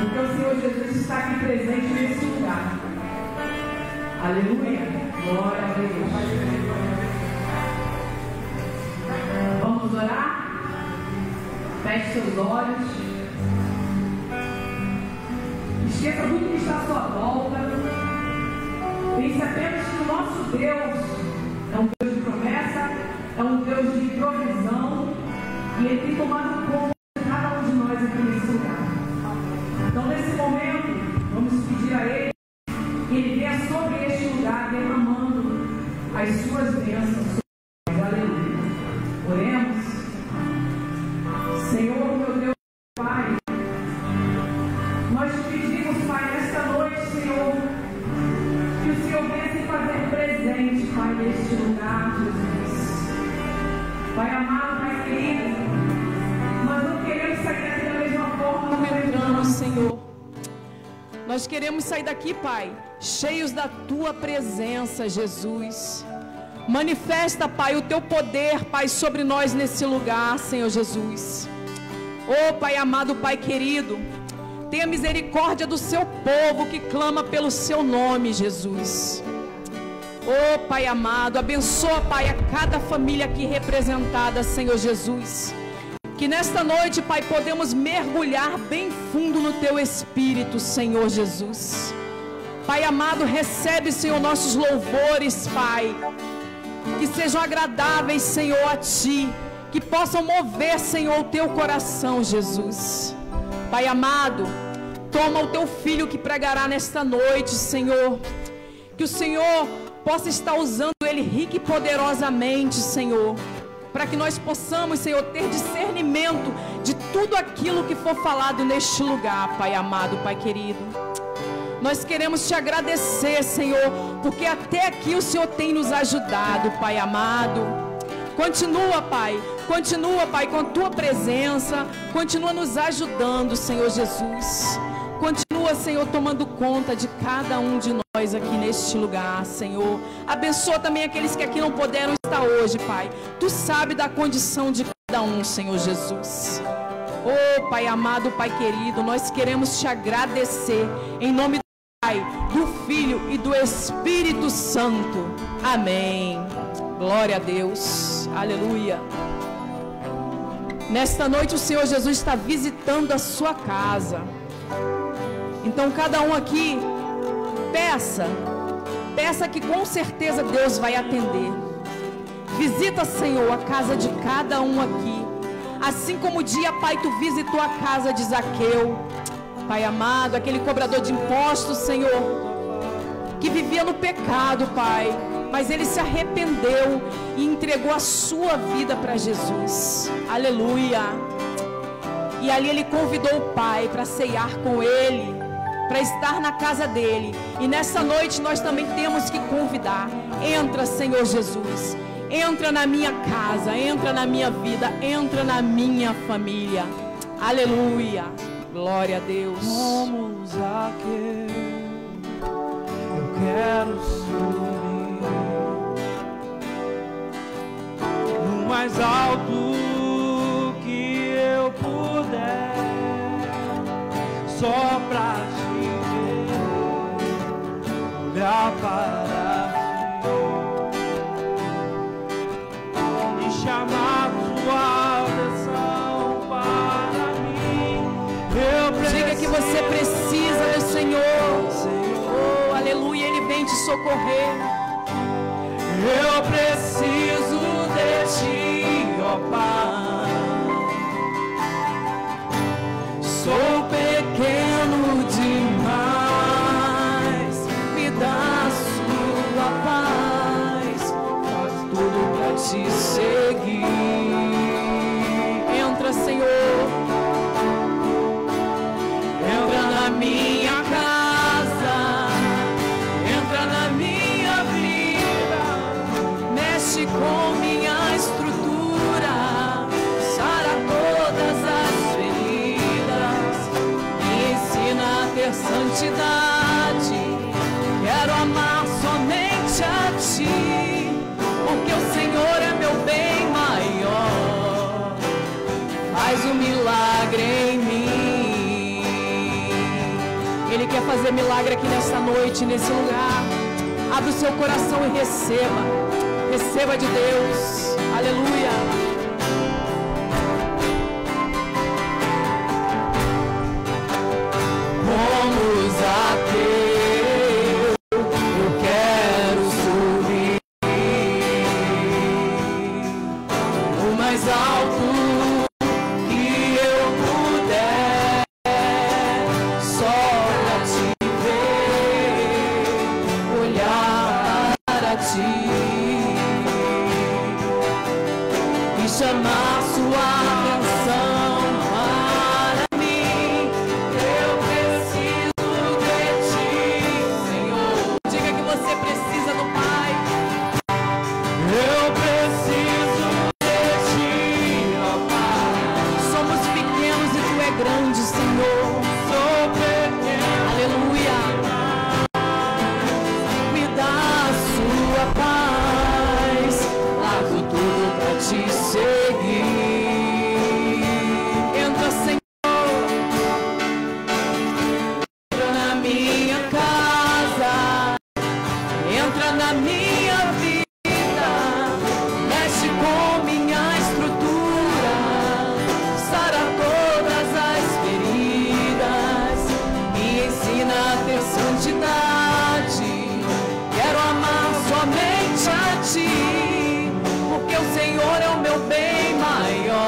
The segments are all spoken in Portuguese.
Porque o Senhor Jesus está aqui presente nesse lugar. Aleluia. Glória a Deus. Vamos orar? Feche seus olhos. Esqueça tudo que está à sua volta. Pense apenas que o nosso Deus é um Deus de promessa, é um Deus de provisão, e Ele tem tomado conta de cada um de nós aqui nesse lugar. Então, nesse momento, vamos pedir a Ele que Ele venha sobre este lugar, derramando as suas bênçãos. Aleluia. Oremos. Senhor, meu Deus, Pai, nós te pedimos, Pai, nesta noite, Senhor, que o Senhor venha se fazer presente, Pai, neste lugar, Jesus. Pai amado, Pai querido, nós não queremos sair daqui da mesma forma como entramos, Senhor. Nós queremos sair daqui, Pai, cheios da Tua presença, Jesus. Manifesta, Pai, o Teu poder, Pai, sobre nós nesse lugar, Senhor Jesus. Oh, Pai amado, Pai querido, tenha misericórdia do Seu povo que clama pelo Seu nome, Jesus. Oh, Pai amado, abençoa, Pai, a cada família aqui representada, Senhor Jesus. Que nesta noite, Pai, podemos mergulhar bem fundo no Teu Espírito, Senhor Jesus. Pai amado, recebe, Senhor, nossos louvores, Pai. Que sejam agradáveis, Senhor, a Ti. Que possam mover, Senhor, o Teu coração, Jesus. Pai amado, toma o Teu filho que pregará nesta noite, Senhor. Que o Senhor possa estar usando ele rica e poderosamente, Senhor. Para que nós possamos, Senhor, ter discernimento de tudo aquilo que for falado neste lugar, Pai amado, Pai querido. Nós queremos Te agradecer, Senhor, porque até aqui o Senhor tem nos ajudado, Pai amado. Continua, Pai, com a Tua presença, continua nos ajudando, Senhor Jesus. Continua, Senhor, tomando conta de cada um de nós aqui neste lugar, Senhor. Abençoa também aqueles que aqui não puderam estar hoje, Pai. Tu sabes da condição de cada um, Senhor Jesus. Oh, Pai amado, Pai querido, nós queremos Te agradecer em nome do Pai, do Filho e do Espírito Santo. Amém. Glória a Deus. Aleluia. Nesta noite o Senhor Jesus está visitando a sua casa. Então cada um aqui, peça que com certeza Deus vai atender. Visita, Senhor, a casa de cada um aqui. Assim como o dia, Pai, Tu visitou a casa de Zaqueu, Pai amado, aquele cobrador de impostos, Senhor, que vivia no pecado, Pai, mas ele se arrependeu e entregou a sua vida para Jesus. Aleluia. E ali ele convidou o Pai para ceiar com ele, para estar na casa dele. E nessa noite nós também temos que convidar. Entra, Senhor Jesus, entra na minha casa, entra na minha vida, entra na minha família. Aleluia. Glória a Deus. Como Zaqueu, eu quero subir no mais alto que eu puder, só pra Te ver, olhar para Ti e chamar Tua atenção para mim. Diga que você precisa do Senhor. Oh, aleluia, Ele vem te socorrer. Eu preciso de Ti, ó Pai. Sou pequeno demais, me dá a Sua paz, faz tudo pra Te seguir. Entra, Senhor. Entra na minha casa, entra na minha vida, Mexe com minha estrutura, sara todas as feridas, me ensina a ter santidade. Quero amar somente a Ti, porque o Senhor é meu bem maior. fazer milagre aqui nessa noite, nesse lugar. Abra o seu coração e receba. Receba de Deus. Aleluia. Como Zaqueu, eu quero subir o mais alto que eu puder, só pra te ver, olhar para ti e chamar sua atenção para mim. Eu preciso de ti, Senhor. Diga que você precisa do Pai. Eu preciso de ti, ó Pai. Somos pequenos e tu é grande, Senhor. Sou pequeno. Aleluia. Me dá a sua paz. Largo tudo pra te seguir. Entra, Senhor. Entra na minha casa. Entra na minha vida. Mexe com minha estrutura. Sara todas as feridas. Me ensina a ter santidade. Quero amar somente a ti, porque o Senhor é o meu bem maior.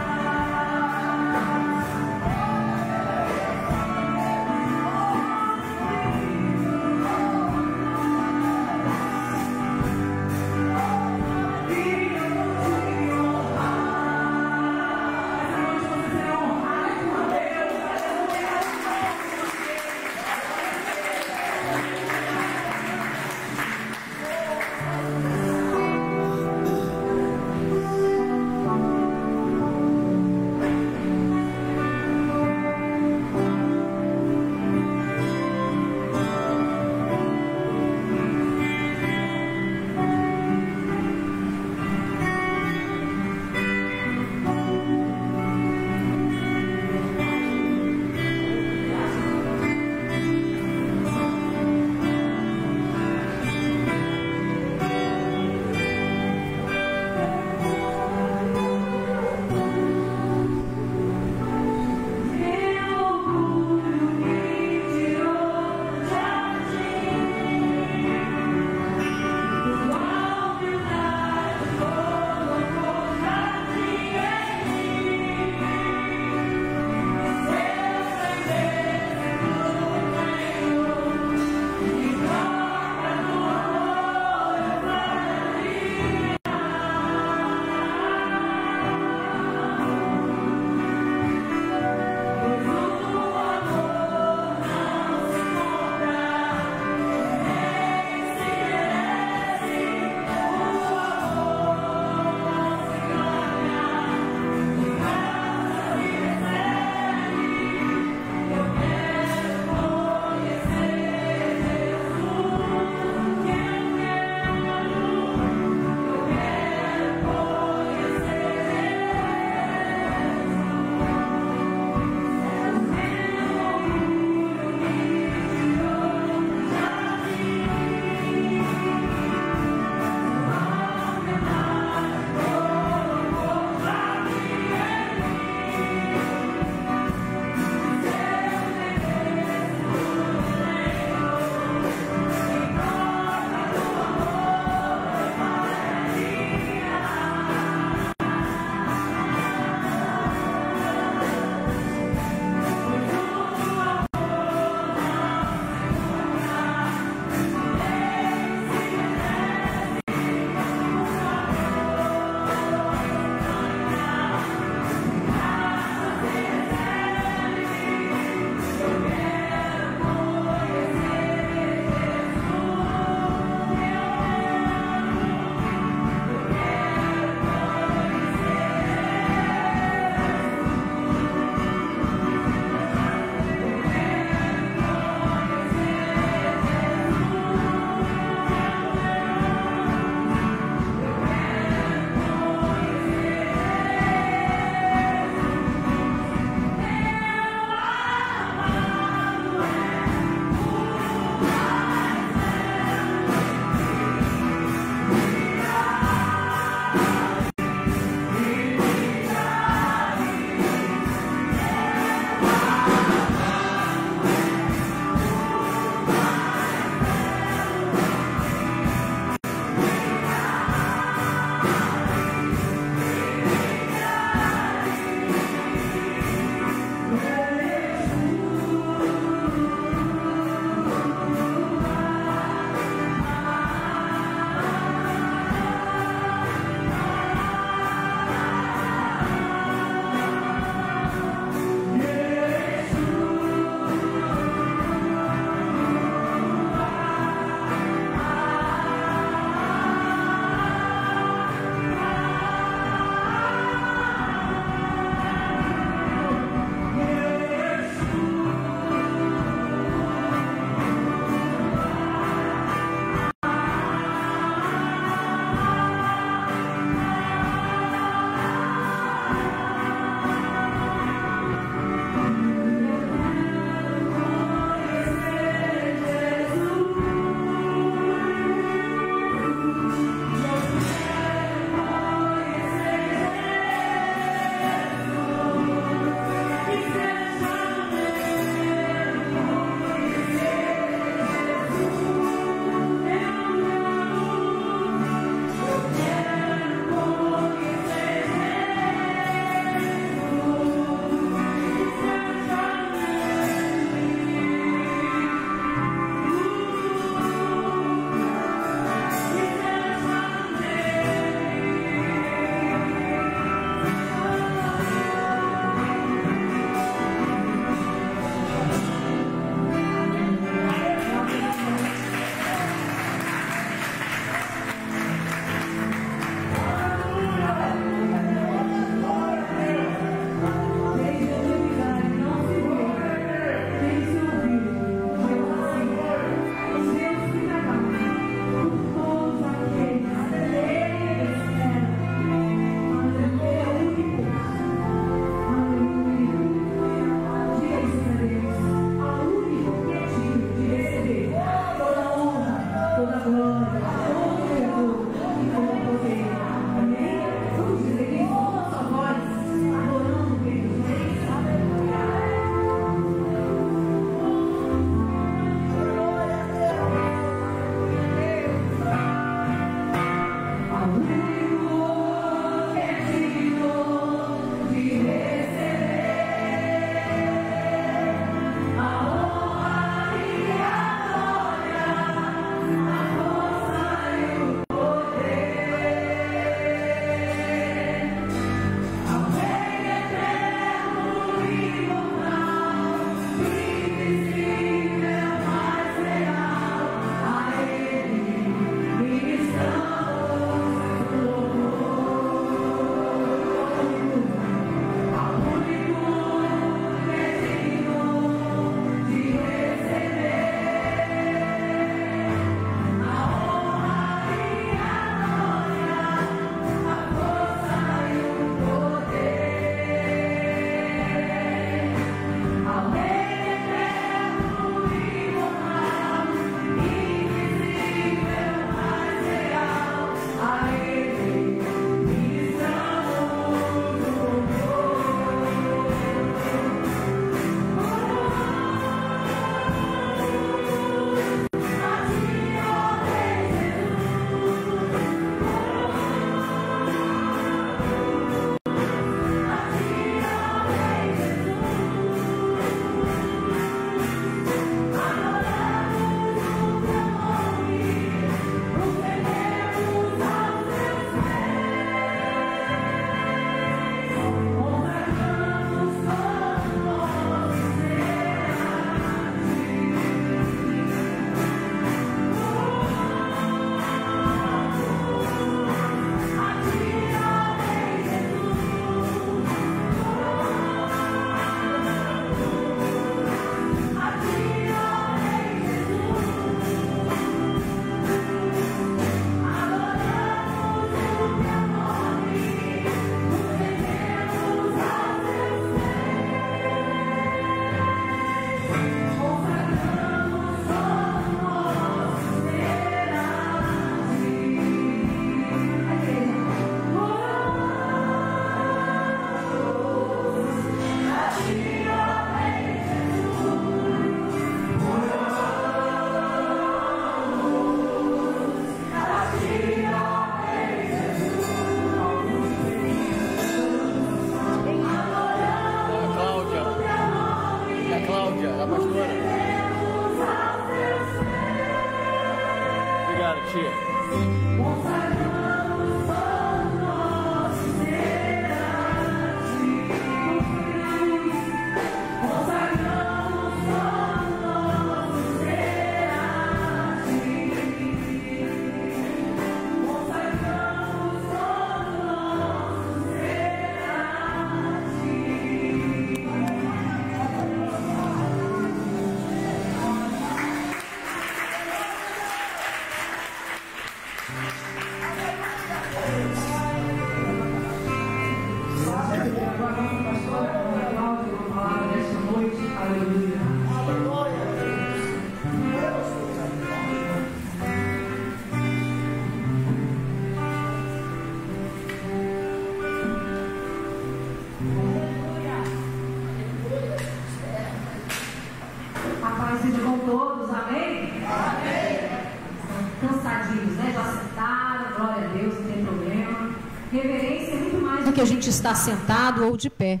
Que a gente está sentado ou de pé.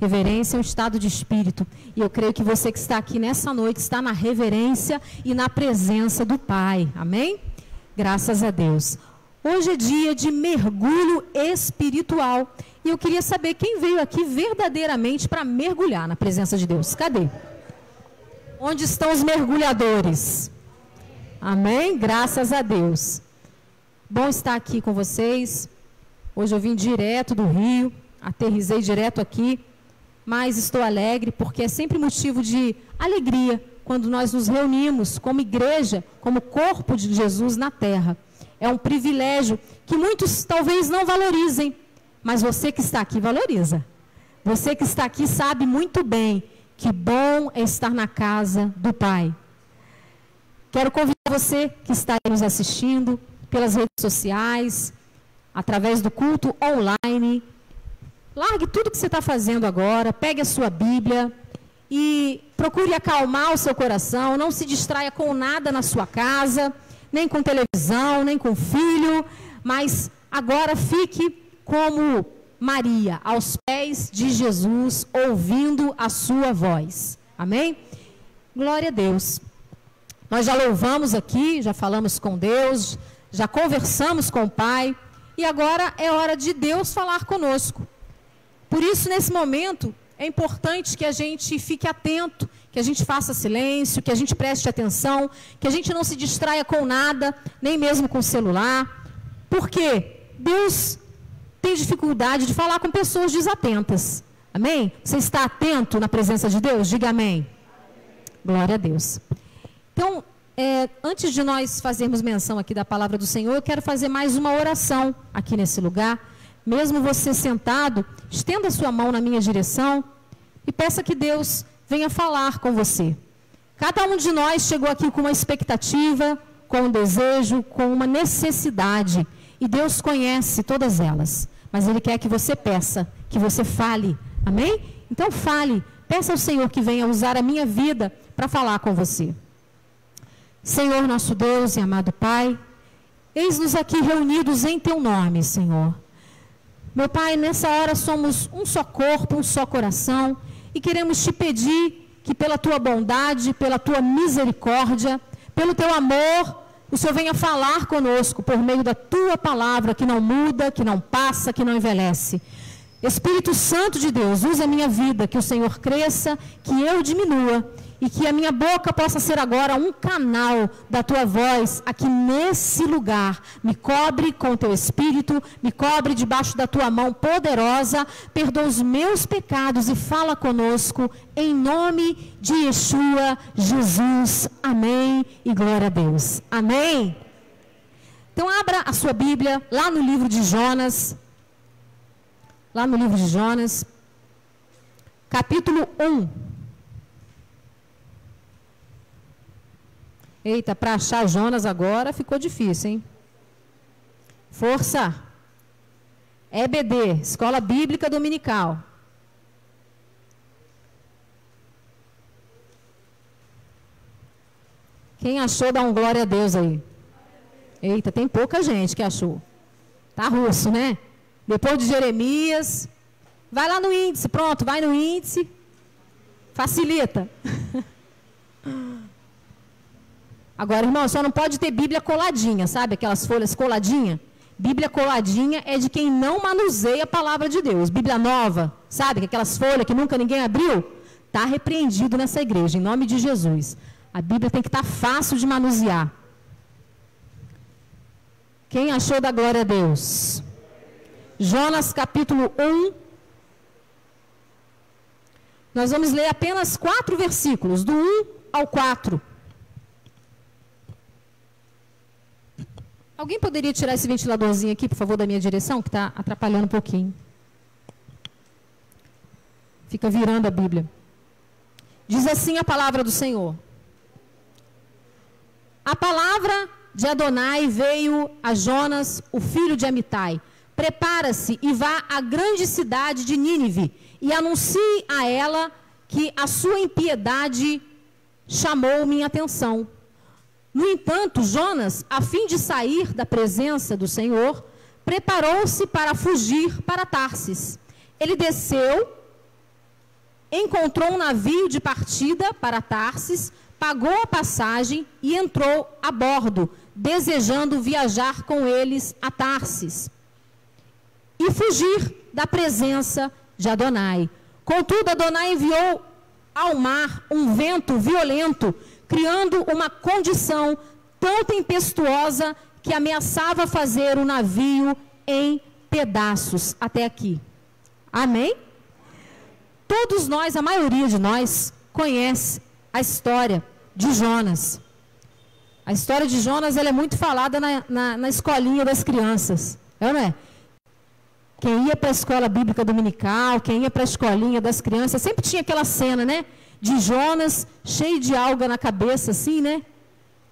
Reverência é um estado de espírito. E eu creio que você que está aqui nessa noite está na reverência e na presença do Pai. Amém? Graças a Deus. Hoje é dia de mergulho espiritual. E eu queria saber quem veio aqui verdadeiramente para mergulhar na presença de Deus. Cadê? Onde estão os mergulhadores? Amém? Graças a Deus. Bom estar aqui com vocês. Hoje eu vim direto do Rio, aterrisei direto aqui, mas estou alegre porque é sempre motivo de alegria quando nós nos reunimos como igreja, como corpo de Jesus na terra. É um privilégio que muitos talvez não valorizem, mas você que está aqui valoriza. Você que está aqui sabe muito bem que bom é estar na casa do Pai. Quero convidar você que está aí nos assistindo pelas redes sociais, através do culto online. Largue tudo que você está fazendo agora, pegue a sua Bíblia e procure acalmar o seu coração, não se distraia com nada na sua casa, nem com televisão, nem com filho, mas agora fique como Maria, aos pés de Jesus, ouvindo a sua voz. Amém? Glória a Deus. Nós já louvamos aqui, já falamos com Deus, já conversamos com o Pai, e agora é hora de Deus falar conosco. Por isso, nesse momento, é importante que a gente fique atento, que a gente faça silêncio, que a gente preste atenção, que a gente não se distraia com nada, nem mesmo com o celular, porque Deus tem dificuldade de falar com pessoas desatentas. Amém? Você está atento na presença de Deus? Diga amém. Glória a Deus. Então, antes de nós fazermos menção aqui da palavra do Senhor, eu quero fazer mais uma oração aqui nesse lugar. Mesmo você sentado, estenda a sua mão na minha direção e peça que Deus venha falar com você. Cada um de nós chegou aqui com uma expectativa, com um desejo, com uma necessidade. E Deus conhece todas elas. Mas Ele quer que você peça, que você fale. Amém? Então fale. Peça ao Senhor que venha usar a minha vida para falar com você. Senhor nosso Deus e amado Pai, eis-nos aqui reunidos em Teu nome, Senhor. Meu Pai, nessa hora somos um só corpo, um só coração, e queremos Te pedir que pela Tua bondade, pela Tua misericórdia, pelo Teu amor, o Senhor venha falar conosco por meio da Tua palavra, que não muda, que não passa, que não envelhece. Espírito Santo de Deus, usa a minha vida, que o Senhor cresça, que eu diminua, e que a minha boca possa ser agora um canal da Tua voz aqui nesse lugar. Me cobre com o Teu Espírito, me cobre debaixo da Tua mão poderosa, perdoa os meus pecados e fala conosco, em nome de Yeshua, Jesus. Amém e glória a Deus. Amém. Então abra a sua Bíblia lá no livro de Jonas, capítulo 1. Eita, para achar Jonas agora ficou difícil, hein? Força! EBD, Escola Bíblica Dominical. Quem achou, dá um glória a Deus aí. Eita, tem pouca gente que achou. Tá russo, né? Depois de Jeremias, vai lá no índice, pronto, vai no índice. Facilita. Agora, irmão, só não pode ter Bíblia coladinha, sabe? Aquelas folhas coladinha. Bíblia coladinha é de quem não manuseia a palavra de Deus. Bíblia nova, sabe? Aquelas folhas que nunca ninguém abriu. Está repreendido nessa igreja, em nome de Jesus. A Bíblia tem que estar fácil de manusear. Quem achou da glória a Deus? Jonas capítulo 1. Nós vamos ler apenas 4 versículos, do 1 ao 4. Alguém poderia tirar esse ventiladorzinho aqui, por favor, da minha direção, que está atrapalhando um pouquinho. Fica virando a Bíblia. Diz assim a palavra do Senhor. A palavra de Adonai veio a Jonas, o filho de Amitai. Prepara-se e vá à grande cidade de Nínive e anuncie a ela que a sua impiedade chamou minha atenção. No entanto, Jonas, a fim de sair da presença do Senhor, preparou-se para fugir para Tarsis. Ele desceu, encontrou um navio de partida para Tarsis, pagou a passagem e entrou a bordo, desejando viajar com eles a Tarsis e fugir da presença de Adonai. Contudo, Adonai enviou ao mar um vento violento, criando uma condição tão tempestuosa que ameaçava fazer o navio em pedaços. Até aqui. Amém? Todos nós, a maioria de nós, conhece a história de Jonas. A história de Jonas ela é muito falada na escolinha das crianças. Não é? Quem ia para a escola bíblica dominical, quem ia para a escolinha das crianças, sempre tinha aquela cena, né? De Jonas, cheio de alga na cabeça, assim, né?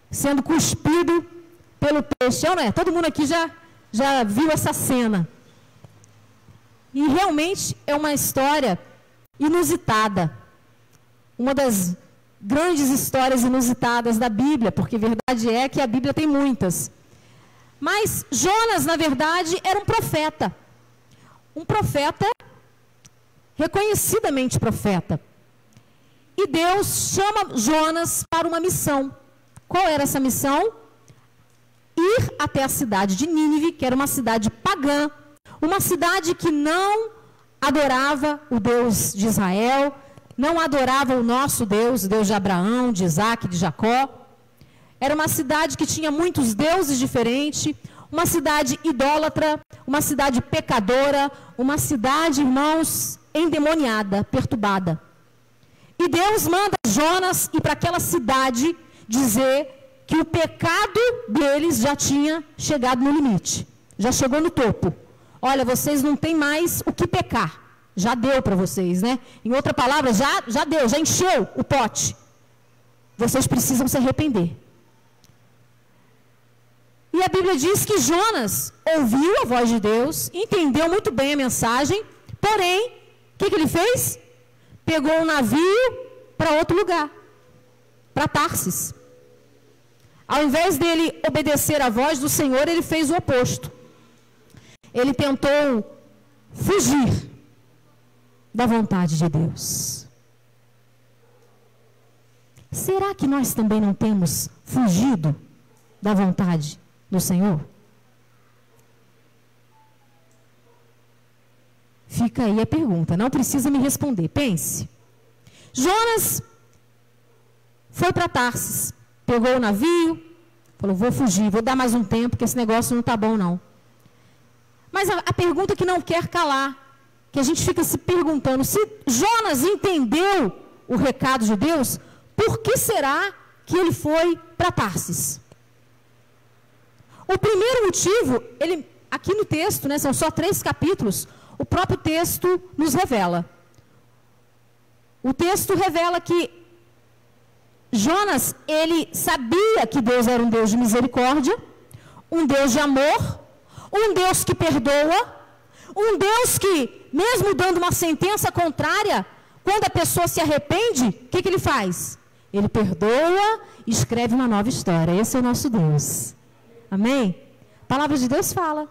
Sendo cuspido pelo peixe. Não é? Todo mundo aqui já viu essa cena. E realmente é uma história inusitada. Uma das grandes histórias inusitadas da Bíblia, porque verdade é que a Bíblia tem muitas. Mas Jonas, na verdade, era um profeta. Um profeta, reconhecidamente profeta. E Deus chama Jonas para uma missão. Qual era essa missão? Ir até a cidade de Nínive, que era uma cidade pagã, uma cidade que não adorava o Deus de Israel, não adorava o nosso Deus, o Deus de Abraão, de Isaac, de Jacó. Era uma cidade que tinha muitos deuses diferentes, uma cidade idólatra, uma cidade pecadora, uma cidade, irmãos, endemoniada, perturbada. E Deus manda Jonas ir para aquela cidade dizer que o pecado deles já tinha chegado no limite, já chegou no topo. Olha, vocês não têm mais o que pecar. Já deu para vocês, né? Em outra palavra, já deu, já encheu o pote. Vocês precisam se arrepender. E a Bíblia diz que Jonas ouviu a voz de Deus, entendeu muito bem a mensagem, porém, o que ele fez? Pegou um navio para outro lugar, para Tarsis. Ao invés dele obedecer à voz do Senhor, ele fez o oposto. Ele tentou fugir da vontade de Deus. Será que nós também não temos fugido da vontade do Senhor? Fica aí a pergunta, não precisa me responder, pense. Jonas foi para Tarsis, pegou o navio, falou, vou fugir, vou dar mais um tempo, porque esse negócio não está bom não. Mas a pergunta que não quer calar, que a gente fica se perguntando, se Jonas entendeu o recado de Deus, por que será que ele foi para Tarsis? O primeiro motivo, aqui no texto, né, são só 3 capítulos, o próprio texto nos revela. O texto revela que Jonas, ele sabia que Deus era um Deus de misericórdia, um Deus de amor, um Deus que perdoa, um Deus que, mesmo dando uma sentença contrária, quando a pessoa se arrepende, o que ele faz? Ele perdoa e escreve uma nova história. Esse é o nosso Deus. Amém? A palavra de Deus fala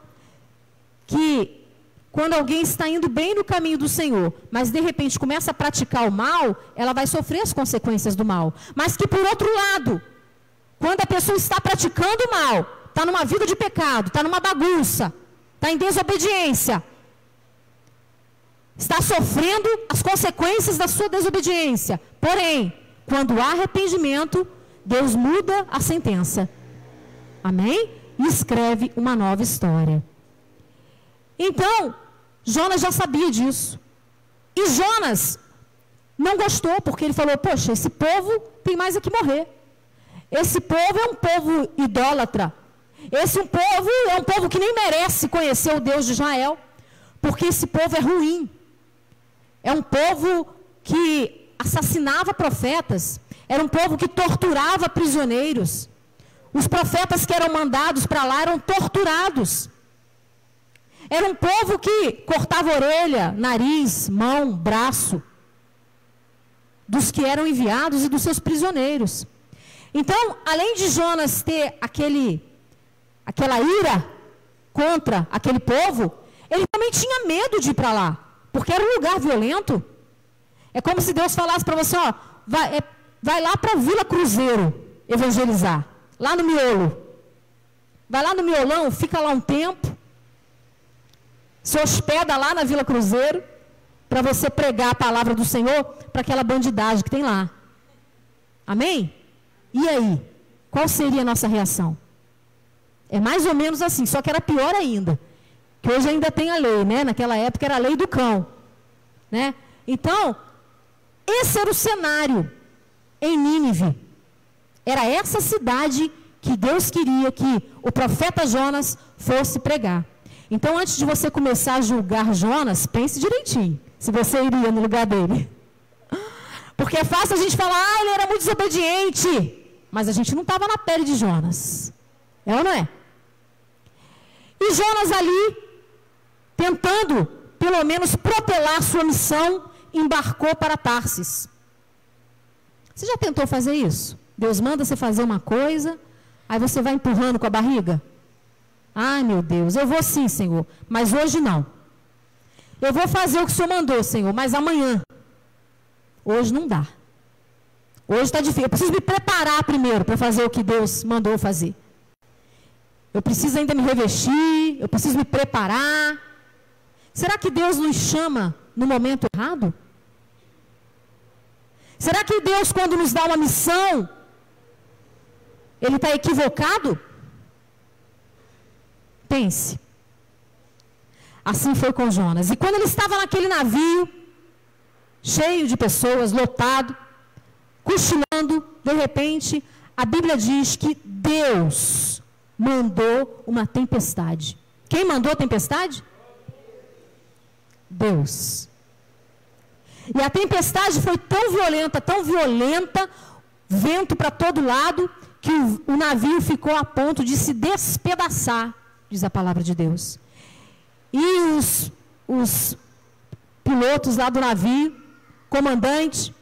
que quando alguém está indo bem no caminho do Senhor, mas de repente começa a praticar o mal, ela vai sofrer as consequências do mal. Mas que por outro lado, quando a pessoa está praticando o mal, está numa vida de pecado, está numa bagunça, está em desobediência, está sofrendo as consequências da sua desobediência. Porém, quando há arrependimento, Deus muda a sentença. Amém? E escreve uma nova história. Então, Jonas já sabia disso. E Jonas não gostou, porque ele falou, poxa, esse povo tem mais é que morrer. Esse povo é um povo idólatra. Esse povo é um povo que nem merece conhecer o Deus de Israel, porque esse povo é ruim. É um povo que assassinava profetas. Era um povo que torturava prisioneiros. Os profetas que eram mandados para lá eram torturados. Era um povo que cortava orelha, nariz, mão, braço, dos que eram enviados e dos seus prisioneiros. Então, além de Jonas ter aquela ira contra aquele povo, ele também tinha medo de ir para lá, porque era um lugar violento. É como se Deus falasse para você, ó, vai lá para a Vila Cruzeiro evangelizar, lá no miolo. Vai lá no miolão, fica lá um tempo, se hospeda lá na Vila Cruzeiro, para você pregar a palavra do Senhor para aquela bandidagem que tem lá. Amém? E aí? Qual seria a nossa reação? É mais ou menos assim, só que era pior ainda. Que hoje ainda tem a lei, né? Naquela época era a lei do cão, né? Então, esse era o cenário em Nínive. Era essa cidade que Deus queria que o profeta Jonas fosse pregar. Então, antes de você começar a julgar Jonas, pense direitinho, se você iria no lugar dele. Porque é fácil a gente falar, ele era muito desobediente. Mas a gente não estava na pele de Jonas. É ou não é? E Jonas ali, tentando, pelo menos, protelar sua missão, embarcou para Tarsis. Você já tentou fazer isso? Deus manda você fazer uma coisa, aí você vai empurrando com a barriga? Ai, meu Deus, eu vou sim, Senhor, mas hoje não. Eu vou fazer o que o Senhor mandou, Senhor, mas amanhã. Hoje não dá. Hoje está difícil. Eu preciso me preparar primeiro para fazer o que Deus mandou fazer. Eu preciso ainda me revestir, eu preciso me preparar. Será que Deus nos chama no momento errado? Será que Deus, quando nos dá uma missão, Ele está equivocado? Pense. Assim foi com Jonas. E quando ele estava naquele navio, cheio de pessoas, lotado, cochilando, de repente, a Bíblia diz que Deus mandou uma tempestade. Quem mandou a tempestade? Deus. E a tempestade foi tão violenta, vento para todo lado, que o navio ficou a ponto de se despedaçar, diz a palavra de Deus. E os pilotos lá do navio, comandante,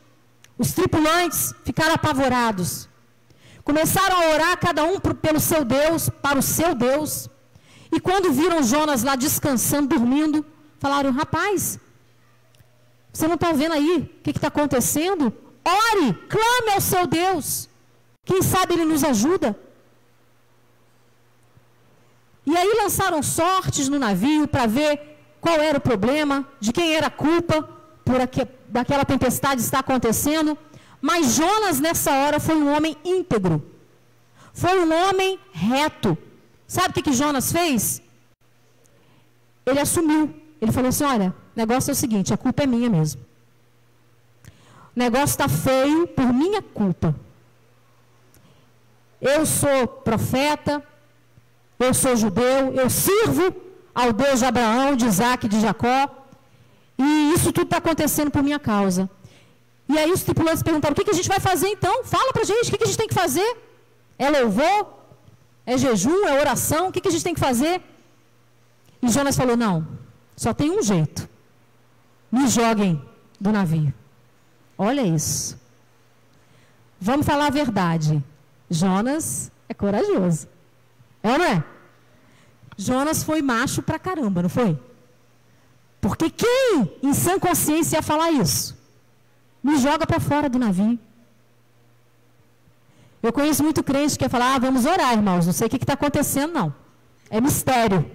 os tripulantes ficaram apavorados. Começaram a orar cada um pelo seu Deus, para o seu Deus. E quando viram Jonas lá descansando, dormindo, falaram, rapaz, você não está vendo aí o que está acontecendo? Ore, clame ao seu Deus. Quem sabe Ele nos ajuda. E aí lançaram sortes no navio para ver qual era o problema, de quem era a culpa daquela tempestade estar acontecendo. Mas Jonas, nessa hora, foi um homem íntegro. Foi um homem reto. Sabe o que Jonas fez? Ele assumiu. Ele falou assim, olha, o negócio é o seguinte, a culpa é minha mesmo. O negócio está feio por minha culpa. Eu sou profeta, eu sou judeu, eu sirvo ao Deus de Abraão, de Isaac e de Jacó, e isso tudo está acontecendo por minha causa. E aí os tripulantes perguntaram, o que a gente vai fazer então? Fala para a gente, o que a gente tem que fazer? É louvor? É jejum? É oração? O que a gente tem que fazer? E Jonas falou, não, só tem um jeito. Me joguem do navio. Olha isso. Vamos falar a verdade. Jonas é corajoso. É ou não é? Jonas foi macho pra caramba, não foi? Porque quem em sã consciência ia falar isso? Me joga para fora do navio. Eu conheço muito crente que quer falar, vamos orar, irmãos, não sei o que está acontecendo, não. É mistério.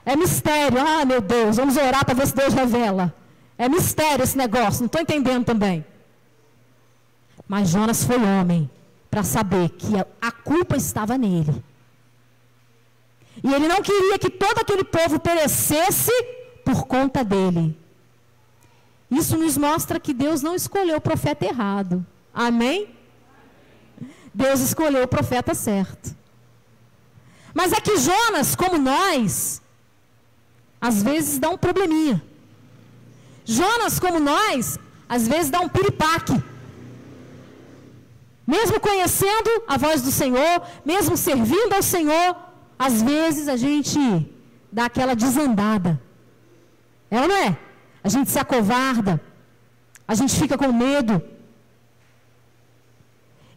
É mistério. Ah, meu Deus, vamos orar para ver se Deus revela. É mistério esse negócio, não estou entendendo também. Mas Jonas foi homem para saber que a culpa estava nele. E ele não queria que todo aquele povo perecesse por conta dele. Isso nos mostra que Deus não escolheu o profeta errado. Amém? Deus escolheu o profeta certo. Mas é que Jonas, como nós, às vezes dá um probleminha. Jonas, como nós, às vezes dá um piripaque. Mesmo conhecendo a voz do Senhor, mesmo servindo ao Senhor, às vezes a gente dá aquela desandada. É ou não é? A gente se acovarda. A gente fica com medo.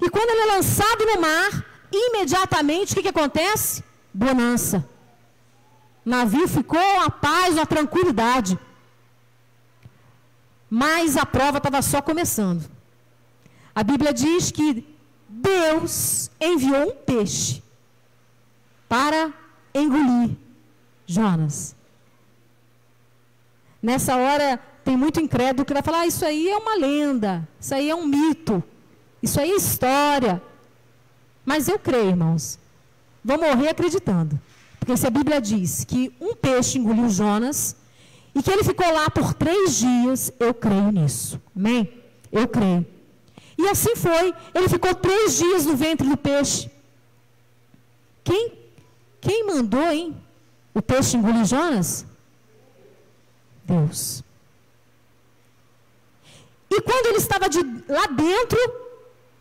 E quando ele é lançado no mar, imediatamente o que acontece? Bonança. O navio ficou a paz, a tranquilidade. Mas a prova estava só começando. A Bíblia diz que Deus enviou um peixe para engolir Jonas. Nessa hora, tem muito incrédulo que vai falar, isso aí é uma lenda, isso aí é um mito, isso aí é história. Mas eu creio, irmãos, vou morrer acreditando. Porque se a Bíblia diz que um peixe engoliu Jonas, e que ele ficou lá por 3 dias, eu creio nisso. Amém? Eu creio. E assim foi. Ele ficou 3 dias no ventre do peixe. Quem mandou, hein? O peixe engolir Jonas? Deus. E quando ele estava lá dentro,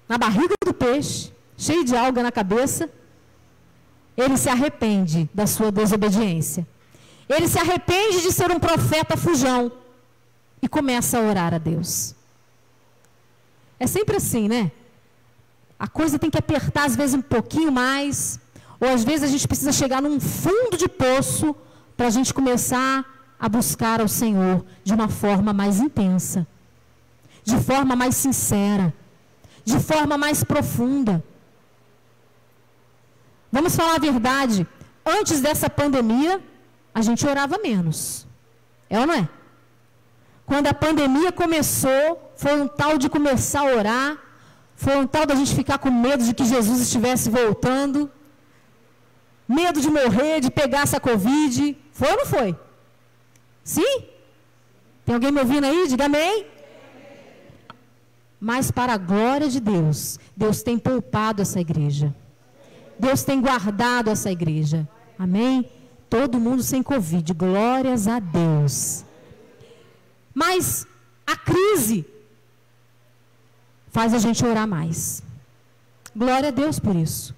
na barriga do peixe, cheio de alga na cabeça, ele se arrepende da sua desobediência. Ele se arrepende de ser um profeta fujão e começa a orar a Deus. É sempre assim, né? A coisa tem que apertar às vezes um pouquinho mais, ou às vezes a gente precisa chegar num fundo de poço para a gente começar a buscar ao Senhor de uma forma mais intensa, de forma mais sincera, de forma mais profunda. Vamos falar a verdade, antes dessa pandemia, a gente orava menos. É ou não é? Quando a pandemia começou, foi um tal de começar a orar, foi um tal da gente ficar com medo de que Jesus estivesse voltando, medo de morrer, de pegar essa Covid. Foi ou não foi? Sim? Tem alguém me ouvindo aí? Diga amém. Mas para a glória de Deus, Deus tem poupado essa igreja. Deus tem guardado essa igreja. Amém? Todo mundo sem Covid, glórias a Deus. Mas a crise faz a gente orar mais. Glória a Deus por isso.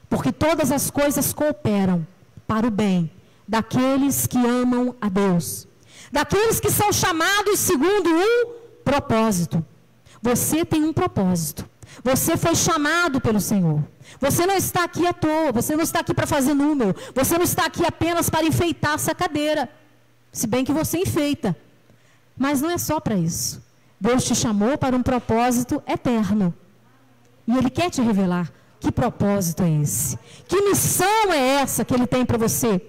Porque todas as coisas cooperam para o bem daqueles que amam a Deus. Daqueles que são chamados segundo um propósito. Você tem um propósito. Você foi chamado pelo Senhor. Você não está aqui à toa. Você não está aqui para fazer número. Você não está aqui apenas para enfeitar essa cadeira. Se bem que você enfeita. Mas não é só para isso. Deus te chamou para um propósito eterno. E Ele quer te revelar. Que propósito é esse? Que missão é essa que Ele tem para você?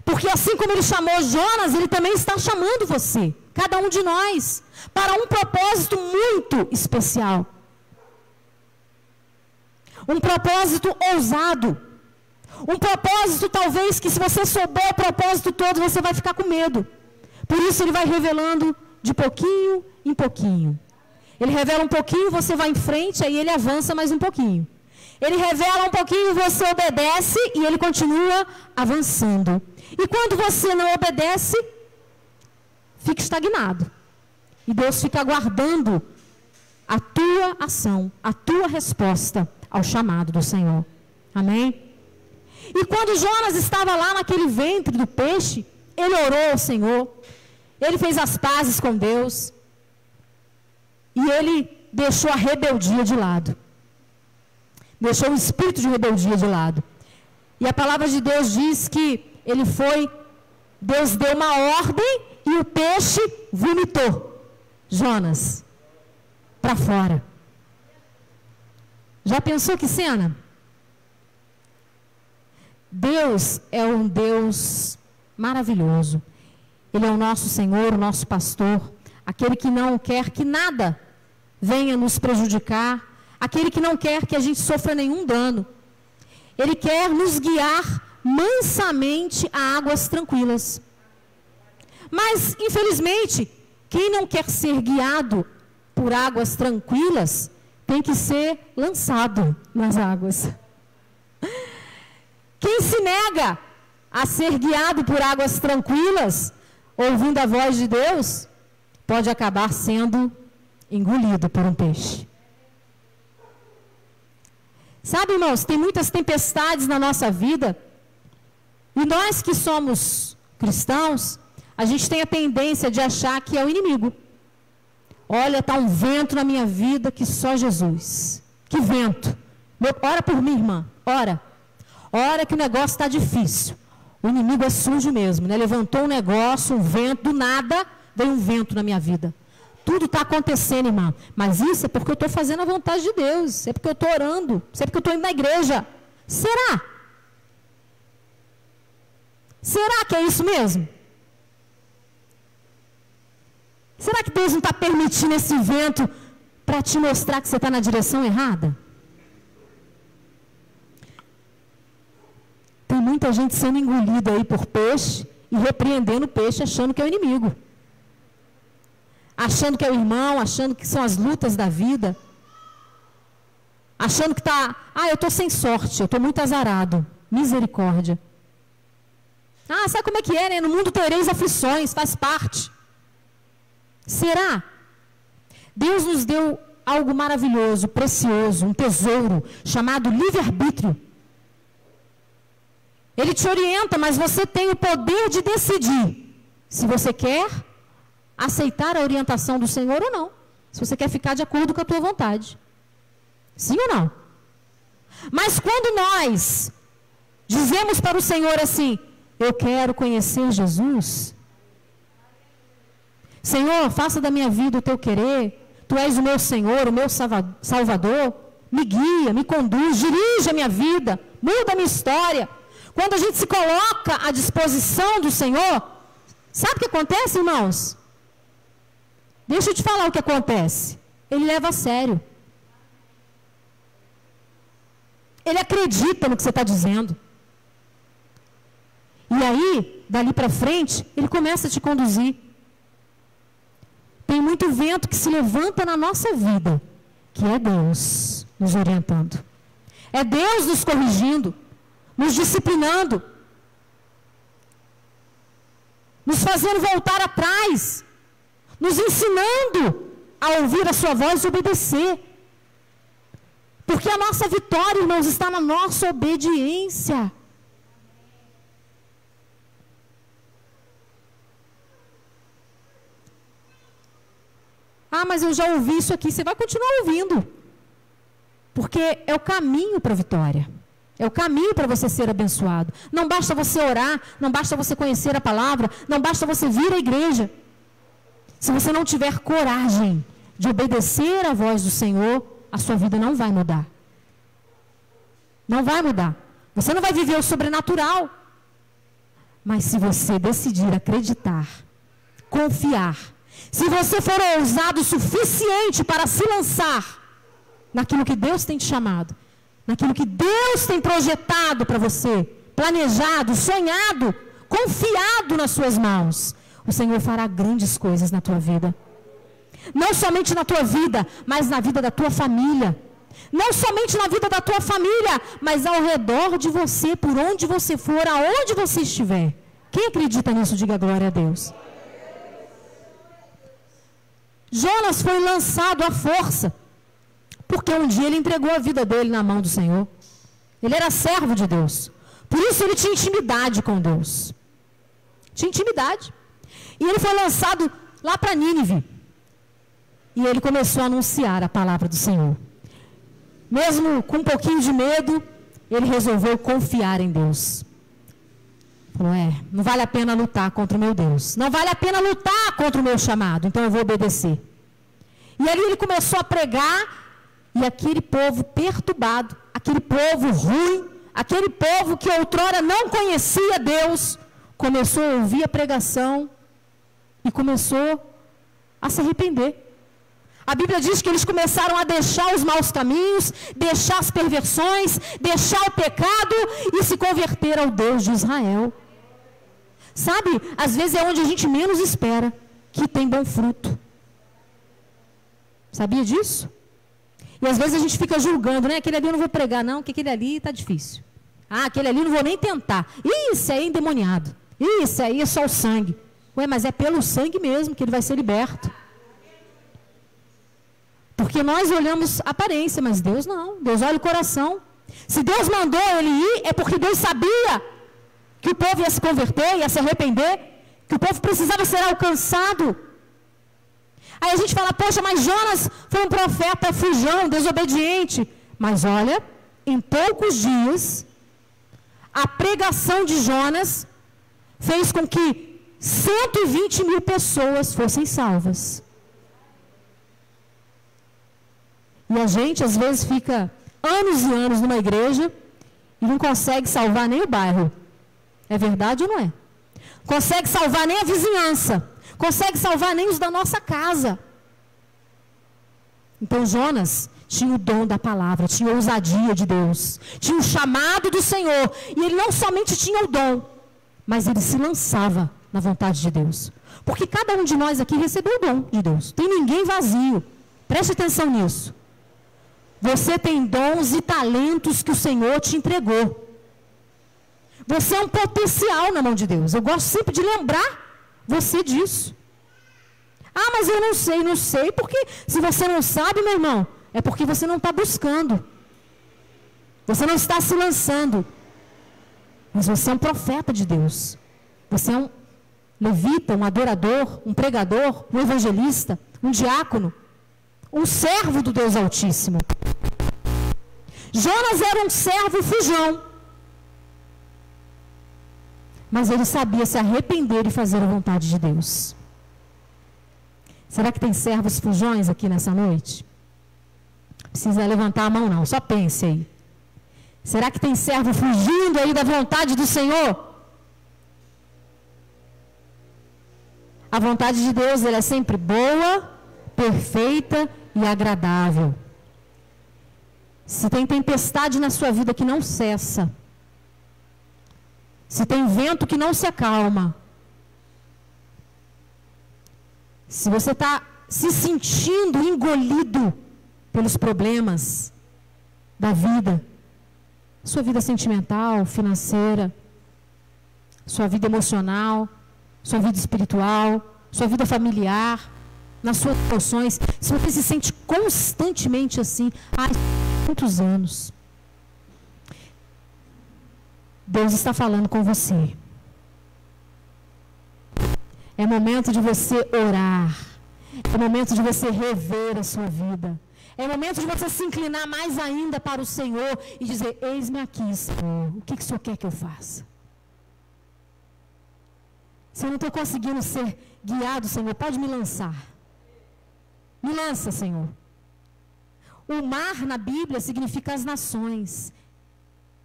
Porque assim como Ele chamou Jonas, Ele também está chamando você. Cada um de nós. Para um propósito muito especial. Um propósito ousado. Um propósito talvez que se você souber o propósito todo, você vai ficar com medo. Por isso Ele vai revelando de pouquinho em pouquinho. Ele revela um pouquinho, você vai em frente, aí Ele avança mais um pouquinho. Ele revela um pouquinho, você obedece e Ele continua avançando. E quando você não obedece, fica estagnado. E Deus fica aguardando a tua ação, a tua resposta ao chamado do Senhor. Amém? E quando Jonas estava lá naquele ventre do peixe, ele orou ao Senhor, ele fez as pazes com Deus, e ele deixou a rebeldia de lado. Deixou o espírito de rebeldia de lado. E a palavra de Deus diz que Deus deu uma ordem e o peixe vomitou Jonas para fora. Já pensou que cena? Deus é um Deus maravilhoso. Ele é o nosso Senhor, o nosso pastor, aquele que não quer que nada venha nos prejudicar, aquele que não quer que a gente sofra nenhum dano. Ele quer nos guiar mansamente a águas tranquilas. Mas, infelizmente, quem não quer ser guiado por águas tranquilas, tem que ser lançado nas águas. Quem se nega a ser guiado por águas tranquilas, ouvindo a voz de Deus, pode acabar sendo engolido por um peixe. Sabe, irmãos, tem muitas tempestades na nossa vida, e nós que somos cristãos, a gente tem a tendência de achar que é o inimigo. Olha, está um vento na minha vida que só Jesus. Que vento. Ora por mim, irmã, ora. Ora que o negócio está difícil. O inimigo é sujo mesmo, né? Levantou um negócio, um vento, do nada veio um vento na minha vida. Tudo está acontecendo, irmã. Mas isso é porque eu estou fazendo a vontade de Deus. É porque eu estou orando. Isso é porque eu estou indo na igreja. Será? Será que é isso mesmo? Será que Deus não está permitindo esse vento para te mostrar que você está na direção errada? Tem muita gente sendo engolida aí por peixe e repreendendo o peixe achando que é o inimigo. Achando que é o irmão, achando que são as lutas da vida. Achando que está, eu estou sem sorte, eu estou muito azarado. Misericórdia. Sabe como é que é, né? No mundo tereis aflições, faz parte. Será? Deus nos deu algo maravilhoso, precioso, um tesouro, chamado livre-arbítrio. Ele te orienta, mas você tem o poder de decidir se você quer aceitar a orientação do Senhor ou não. Se você quer ficar de acordo com a tua vontade. Sim ou não? Mas quando nós dizemos para o Senhor assim, eu quero conhecer Jesus. Senhor, faça da minha vida o teu querer. Tu és o meu Senhor, o meu Salvador. Me guia, me conduz, dirige a minha vida, muda a minha história. Quando a gente se coloca à disposição do Senhor, sabe o que acontece, irmãos? Deixa eu te falar o que acontece. Ele leva a sério. Ele acredita no que você está dizendo. E aí, dali para frente, ele começa a te conduzir. Tem muito vento que se levanta na nossa vida, que é Deus nos orientando. É Deus nos corrigindo, nos disciplinando, nos fazendo voltar atrás, nos ensinando a ouvir a sua voz e obedecer. Porque a nossa vitória, irmãos, está na nossa obediência. Mas eu já ouvi isso aqui. Você vai continuar ouvindo. Porque é o caminho para a vitória. É o caminho para você ser abençoado. Não basta você orar, não basta você conhecer a palavra, não basta você vir à igreja. Se você não tiver coragem de obedecer à voz do Senhor, a sua vida não vai mudar. Não vai mudar. Você não vai viver o sobrenatural. Mas se você decidir acreditar, confiar, se você for ousado o suficiente para se lançar naquilo que Deus tem te chamado, naquilo que Deus tem projetado para você, planejado, sonhado, confiado nas suas mãos, o Senhor fará grandes coisas na tua vida. Não somente na tua vida, mas na vida da tua família. Não somente na vida da tua família, mas ao redor de você, por onde você for, aonde você estiver. Quem acredita nisso, diga glória a Deus. Jonas foi lançado à força, porque um dia ele entregou a vida dele na mão do Senhor. Ele era servo de Deus. Por isso ele tinha intimidade com Deus. Tinha intimidade. E ele foi lançado lá para Nínive. E ele começou a anunciar a palavra do Senhor. Mesmo com um pouquinho de medo, ele resolveu confiar em Deus. Falou, não vale a pena lutar contra o meu Deus. Não vale a pena lutar contra o meu chamado. Então eu vou obedecer. E ali ele começou a pregar E aquele povo perturbado, aquele povo ruim, aquele povo que outrora não conhecia Deus, começou a ouvir a pregação e começou a se arrepender. A Bíblia diz que eles começaram a deixar os maus caminhos, deixar as perversões, deixar o pecado e se converter ao Deus de Israel. Sabe, às vezes é onde a gente menos espera que tem bom fruto. Sabia disso? E às vezes a gente fica julgando, né? Aquele ali eu não vou pregar não, porque aquele ali está difícil. Ah, aquele ali eu não vou nem tentar. Isso aí é endemoniado. Isso aí é só o sangue. Ué, mas é pelo sangue mesmo que ele vai ser liberto. Porque nós olhamos a aparência, mas Deus não. Deus olha o coração. Se Deus mandou ele ir, é porque Deus sabia que o povo ia se converter, ia se arrepender, que o povo precisava ser alcançado. Aí a gente fala, poxa, mas Jonas foi um profeta fujão, desobediente. Mas olha, em poucos dias, a pregação de Jonas fez com que 120 mil pessoas fossem salvas. E a gente, às vezes, fica anos e anos numa igreja e não consegue salvar nem o bairro. É verdade ou não é? Consegue salvar nem a vizinhança. Consegue salvar nem os da nossa casa. Então Jonas tinha o dom da palavra, tinha a ousadia de Deus, tinha o chamado do Senhor. E ele não somente tinha o dom, mas ele se lançava na vontade de Deus. Porque cada um de nós aqui recebeu o dom de Deus. Tem ninguém vazio. Preste atenção nisso. Você tem dons e talentos que o Senhor te entregou. Você é um potencial na mão de Deus. Eu gosto sempre de lembrar você disso. Ah, mas eu não sei, porque se você não sabe, meu irmão, é porque você não está buscando. Você não está se lançando. Mas você é um profeta de Deus. Você é um levita, um adorador, um pregador, um evangelista, um diácono, um servo do Deus Altíssimo. Jonas era um servo fujão. Mas ele sabia se arrepender e fazer a vontade de Deus. Será que tem servos fujões aqui nessa noite? Não precisa levantar a mão não, só pense aí. Será que tem servo fugindo aí da vontade do Senhor? A vontade de Deus, ela é sempre boa, perfeita e agradável. Se tem tempestade na sua vida que não cessa, se tem vento que não se acalma, se você está se sentindo engolido pelos problemas da vida, sua vida sentimental, financeira, sua vida emocional, sua vida espiritual, sua vida familiar, nas suas emoções, se você se sente constantemente assim, há muitos anos, Deus está falando com você. É momento de você orar. É momento de você rever a sua vida. É momento de você se inclinar mais ainda para o Senhor e dizer, eis-me aqui, Senhor. O que o Senhor quer que eu faça? Se eu não estou conseguindo ser guiado, Senhor, pode me lançar. Me lança, Senhor. O mar na Bíblia significa as nações.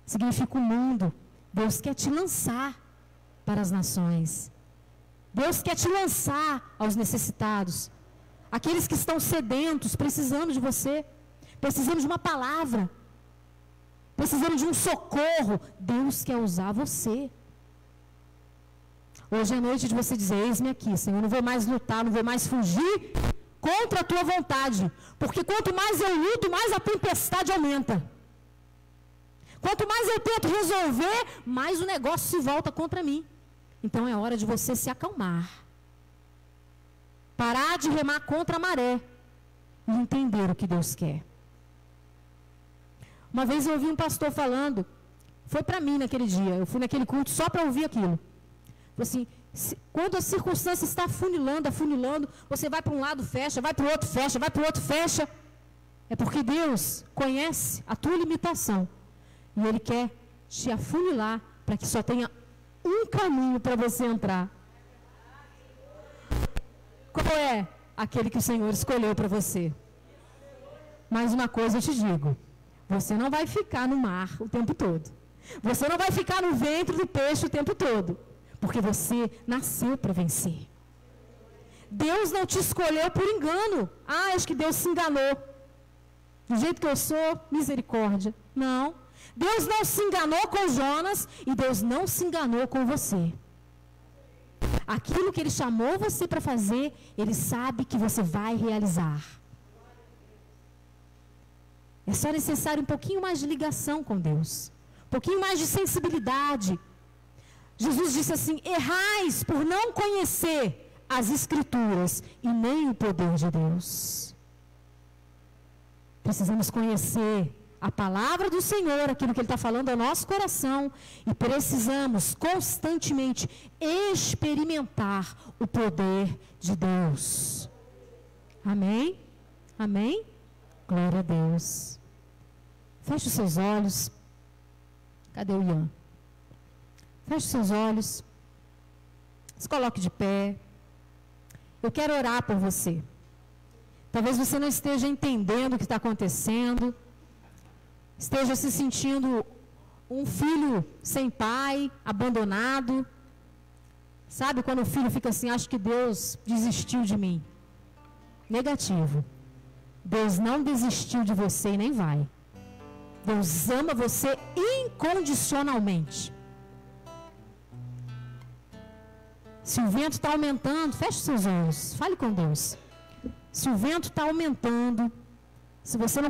Significa o mundo. Deus quer te lançar para as nações. Deus quer te lançar aos necessitados. Aqueles que estão sedentos, precisando de você. Precisando de uma palavra. Precisando de um socorro. Deus quer usar você. Hoje é noite de você dizer, eis-me aqui, Senhor, eu não vou mais lutar, não vou mais fugir contra a tua vontade. Porque quanto mais eu luto, mais a tempestade aumenta. Quanto mais eu tento resolver, mais o negócio se volta contra mim. Então é hora de você se acalmar. Parar de remar contra a maré. E entender o que Deus quer. Uma vez eu ouvi um pastor falando, foi para mim naquele dia, eu fui naquele culto só para ouvir aquilo. Assim, quando a circunstância está afunilando, você vai para um lado, fecha, vai para o outro, fecha, vai para o outro, fecha. É porque Deus conhece a tua limitação. E Ele quer te afunilar para que só tenha um caminho para você entrar. Qual é? Aquele que o Senhor escolheu para você. Mas uma coisa eu te digo, você não vai ficar no mar o tempo todo. Você não vai ficar no ventre do peixe o tempo todo. Porque você nasceu para vencer. Deus não te escolheu por engano. Acho que Deus se enganou. Do jeito que eu sou, misericórdia. Não. Deus não se enganou com Jonas e Deus não se enganou com você. Aquilo que Ele chamou você para fazer, Ele sabe que você vai realizar. É só necessário um pouquinho mais de ligação com Deus. Um pouquinho mais de sensibilidade. Jesus disse assim: errais por não conhecer as Escrituras e nem o poder de Deus. Precisamos conhecer a palavra do Senhor, aquilo que Ele está falando ao nosso coração, e precisamos constantemente experimentar o poder de Deus. Amém? Amém? Glória a Deus. Feche os seus olhos. Cadê o Ian? Feche os seus olhos. Se coloque de pé. Eu quero orar por você. Talvez você não esteja entendendo o que está acontecendo. Esteja se sentindo um filho sem pai, abandonado. Sabe quando o filho fica assim, acho que Deus desistiu de mim. Negativo. Deus não desistiu de você e nem vai. Deus ama você incondicionalmente. Se o vento está aumentando, feche seus olhos, fale com Deus. Se o vento está aumentando, se você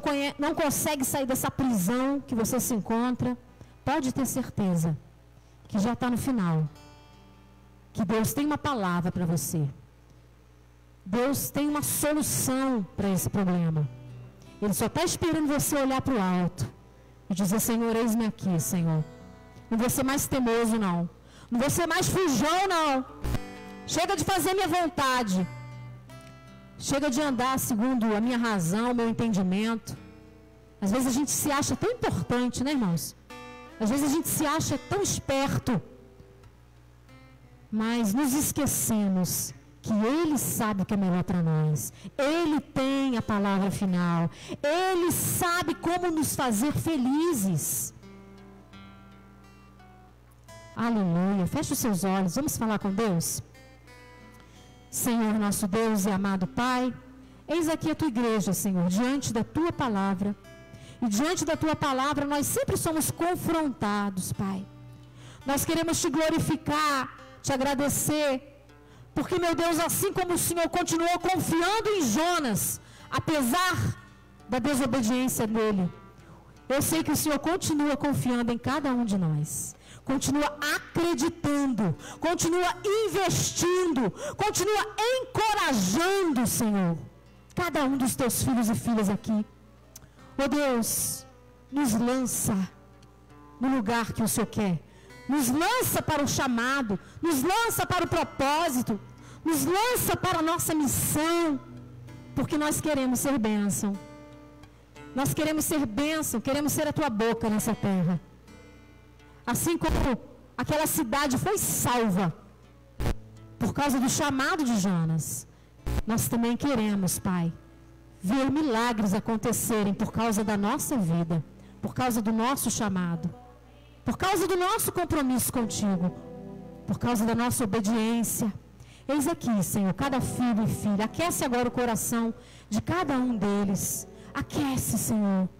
não consegue sair dessa prisão que você se encontra, pode ter certeza que já está no final. Que Deus tem uma palavra para você. Deus tem uma solução para esse problema. Ele só está esperando você olhar para o alto e dizer: Senhor, eis-me aqui, Senhor. Não vou ser mais teimoso, não. Não vou ser mais fujão, não. Chega de fazer minha vontade. Chega de andar segundo a minha razão, o meu entendimento. Às vezes a gente se acha tão importante, né, irmãos? Às vezes a gente se acha tão esperto. Mas nos esquecemos que Ele sabe o que é melhor para nós. Ele tem a palavra final. Ele sabe como nos fazer felizes. Aleluia. Feche os seus olhos. Vamos falar com Deus? Senhor, nosso Deus e amado Pai, eis aqui a Tua igreja, Senhor, diante da Tua palavra. E diante da Tua palavra nós sempre somos confrontados, Pai. Nós queremos Te glorificar, Te agradecer, porque, meu Deus, assim como o Senhor continuou confiando em Jonas, apesar da desobediência dele, eu sei que o Senhor continua confiando em cada um de nós. Continua acreditando, continua investindo, continua encorajando, Senhor, cada um dos Teus filhos e filhas aqui. Oh Deus, nos lança no lugar que o Senhor quer. Nos lança para o chamado, nos lança para o propósito, nos lança para a nossa missão, porque nós queremos ser bênção. Nós queremos ser bênção, queremos ser a Tua boca nessa terra. Assim como aquela cidade foi salva por causa do chamado de Jonas, nós também queremos, Pai, ver milagres acontecerem por causa da nossa vida, por causa do nosso chamado, por causa do nosso compromisso contigo, por causa da nossa obediência. Eis aqui, Senhor, cada filho e filha. Aquece agora o coração de cada um deles. Aquece, Senhor,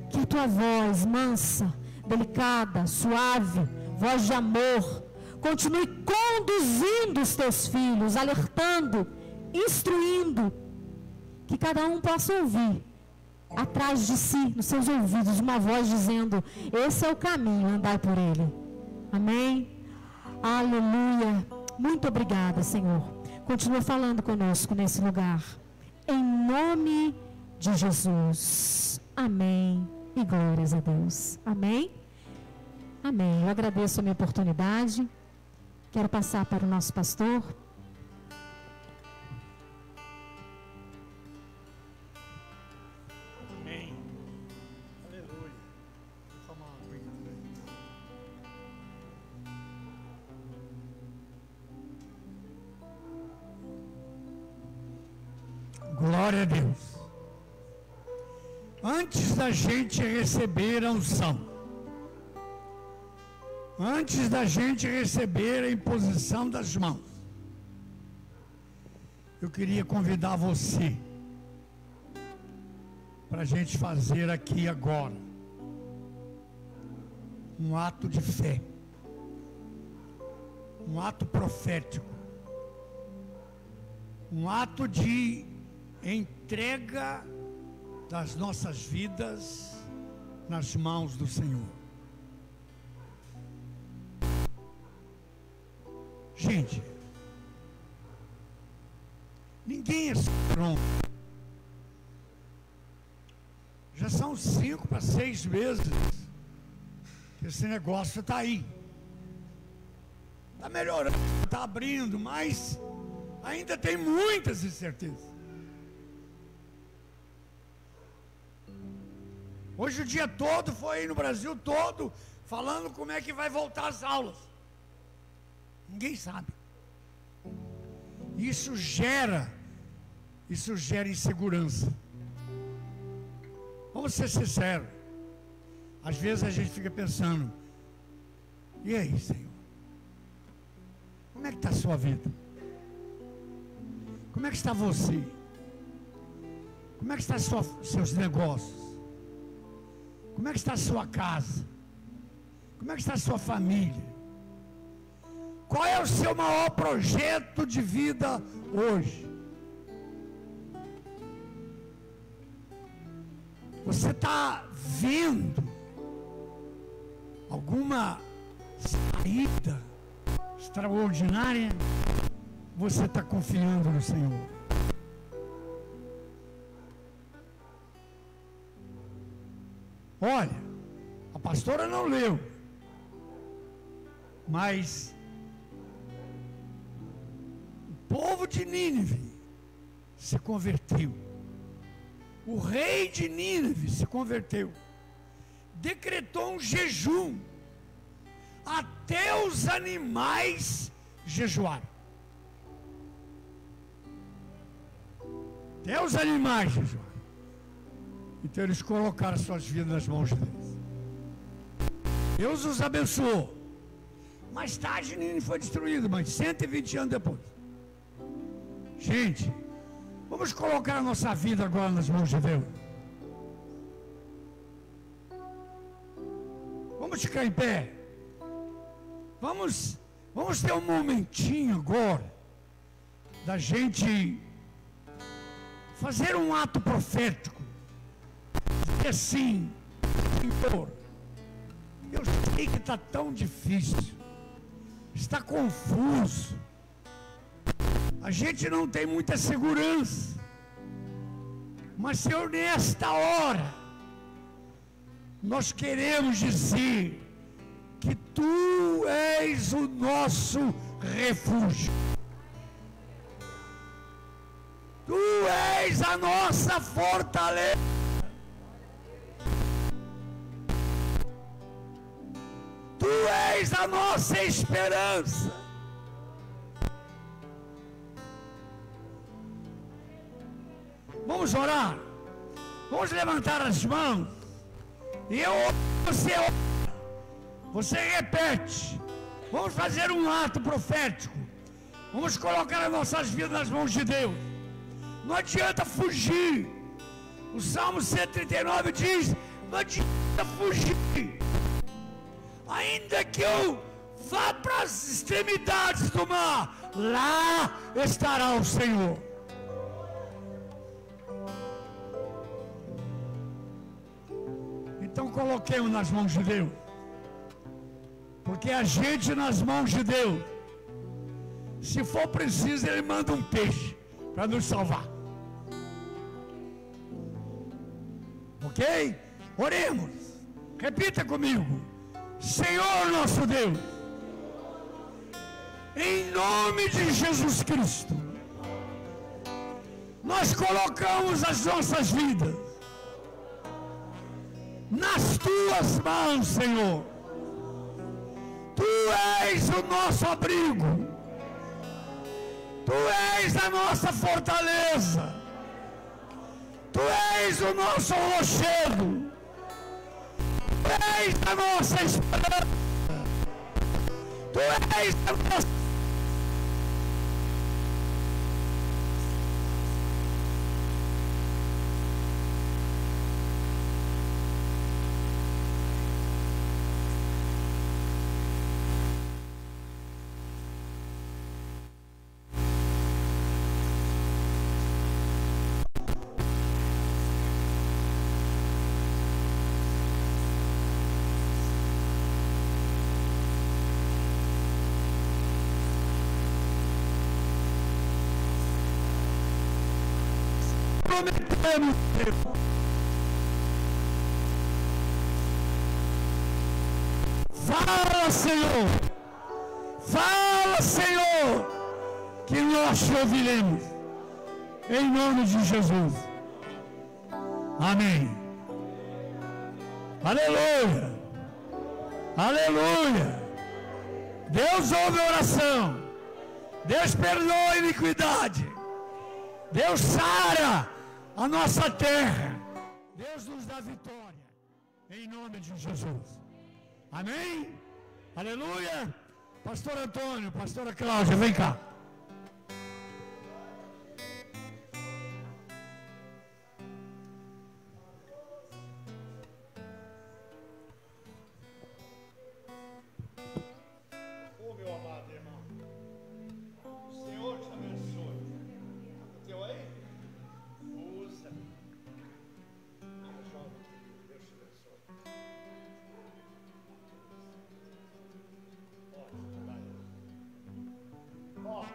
que a Tua voz mansa, delicada, suave, voz de amor, continue conduzindo os Teus filhos, alertando, instruindo, que cada um possa ouvir atrás de si, nos seus ouvidos, uma voz dizendo: esse é o caminho, andai por ele. Amém? Aleluia. Muito obrigada, Senhor. Continua falando conosco nesse lugar. Em nome de Jesus. Amém. E glórias a Deus. Amém? Amém. Eu agradeço a minha oportunidade. Quero passar para o nosso pastor. Amém. Aleluia. Vou tomar uma coisa. Glória a Deus. antes da gente receber a unção, antes da gente receber a imposição das mãos, eu queria convidar você para a gente fazer aqui agora um ato de fé, um ato profético, um ato de entrega das nossas vidas nas mãos do Senhor. Gente, ninguém é pronto. Já são 5 para 6 meses que esse negócio está aí. Está melhorando, está abrindo, mas ainda tem muitas incertezas. Hoje o dia todo foi aí no Brasil todo falando como é que vai voltar as aulas. Ninguém sabe. Isso gera insegurança. Vamos ser sinceros. Às vezes a gente fica pensando: e aí, Senhor? Como é que está a sua vida? Como é que está você? Como é que está seus negócios? Como é que está a sua casa? Como é que está a sua família? Qual é o seu maior projeto de vida hoje? Você está vendo alguma saída extraordinária? Você está confiando no Senhor? Olha, a pastora não leu, mas o povo de Nínive se converteu. O rei de Nínive se converteu. Decretou um jejum. Até os animais jejuaram. Até os animais jejuaram. Então eles colocaram suas vidas nas mãos de Deus. Deus os abençoou. Mais tarde Nínive foi destruído, mas 120 anos depois. Gente, vamos colocar a nossa vida agora nas mãos de Deus. Vamos ficar em pé. Vamos ter um momentinho agora da gente fazer um ato profético. Dizer assim: Senhor, eu sei que está tão difícil, está confuso, a gente não tem muita segurança, mas Senhor, nesta hora nós queremos dizer que Tu és o nosso refúgio, Tu és a nossa fortaleza, Tu és a nossa esperança. Vamos orar, vamos levantar as mãos, e você repete. Vamos fazer um ato profético, vamos colocar as nossas vidas nas mãos de Deus. Não adianta fugir. O Salmo 139 diz: não adianta fugir, ainda que eu vá para as extremidades do mar, lá estará o Senhor. Então coloquemos nas mãos de Deus, porque a gente nas mãos de Deus, se for preciso, Ele manda um peixe para nos salvar. Ok? Oremos. Repita comigo: Senhor nosso Deus, em nome de Jesus Cristo, nós colocamos as nossas vidas nas Tuas mãos, Senhor. Tu és o nosso abrigo, Tu és a nossa fortaleza, Tu Tu és o nosso rochedo. Tu és a nossa esperança. Tu és a nossa... prometemos, Deus. Fala, Senhor. Fala, Senhor, que nós te ouviremos. Em nome de Jesus. Amém. Aleluia. Aleluia. Deus ouve a oração. Deus perdoa a iniquidade. Deus sara a nossa terra. Deus nos dá vitória. Em nome de Jesus. Amém? Aleluia. Pastor Antônio, pastora Cláudia, vem cá. Ô, meu amado irmão, o Senhor te abençoe. O teu aí? Usa. Jovem, Deus te abençoe. Ó,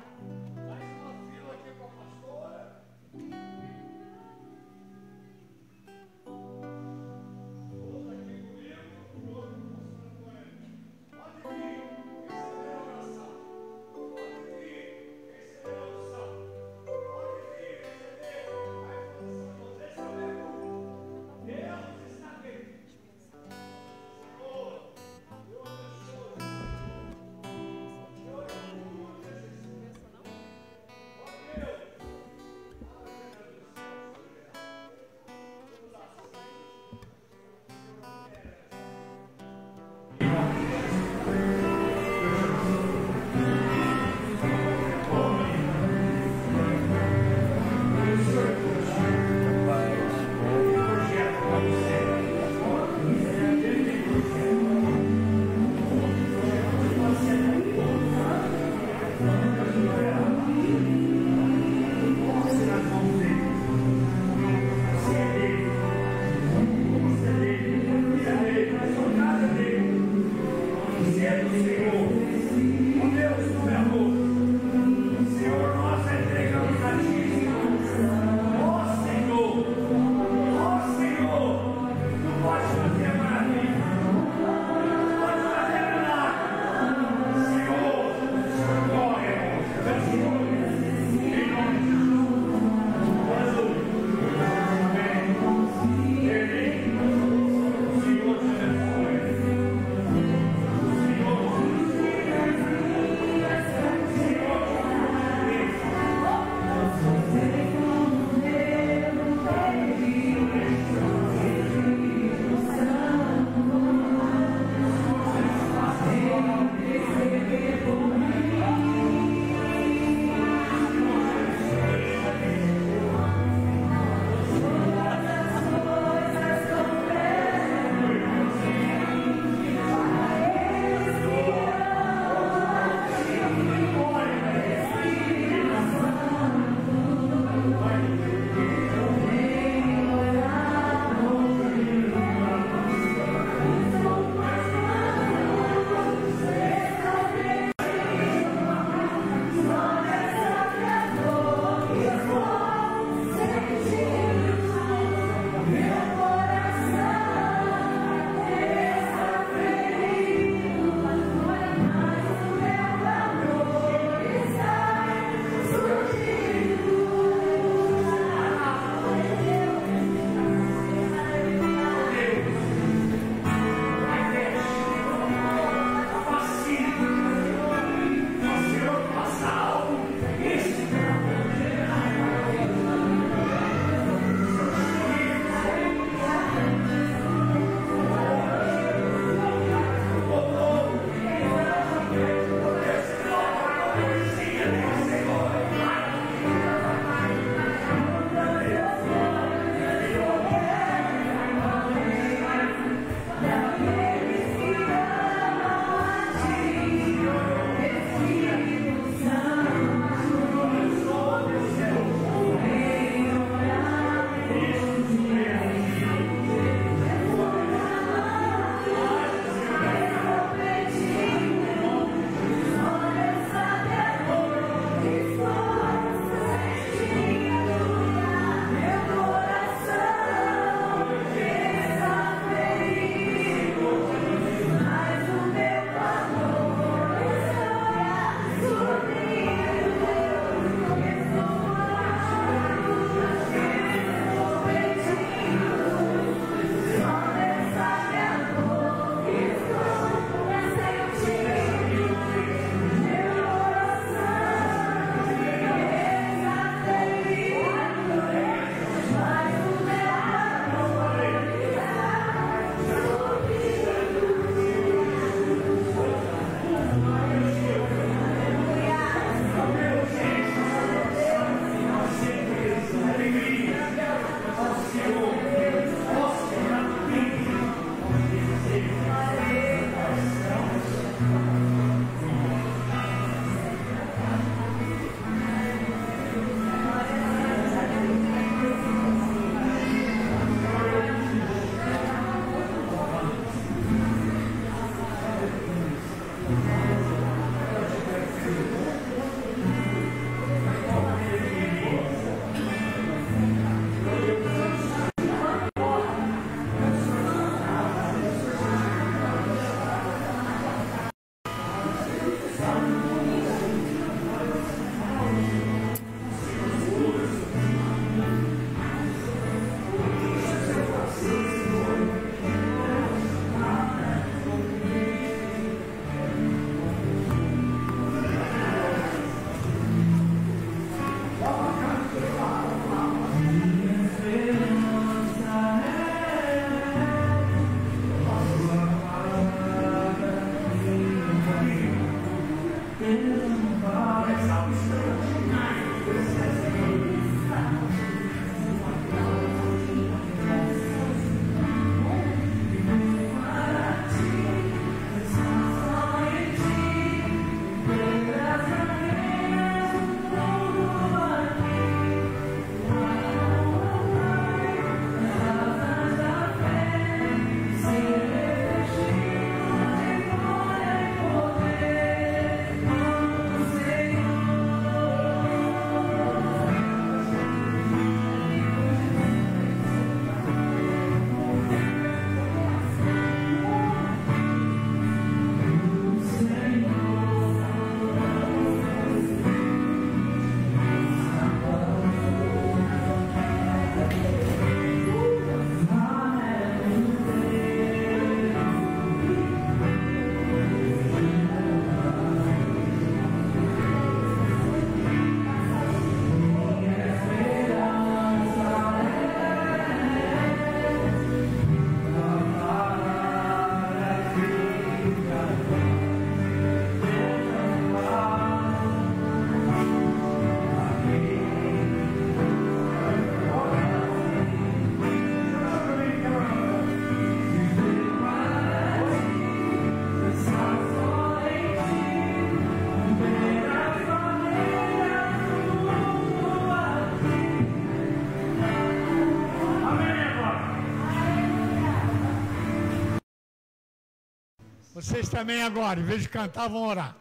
Vocês também agora, em vez de cantar, vão orar.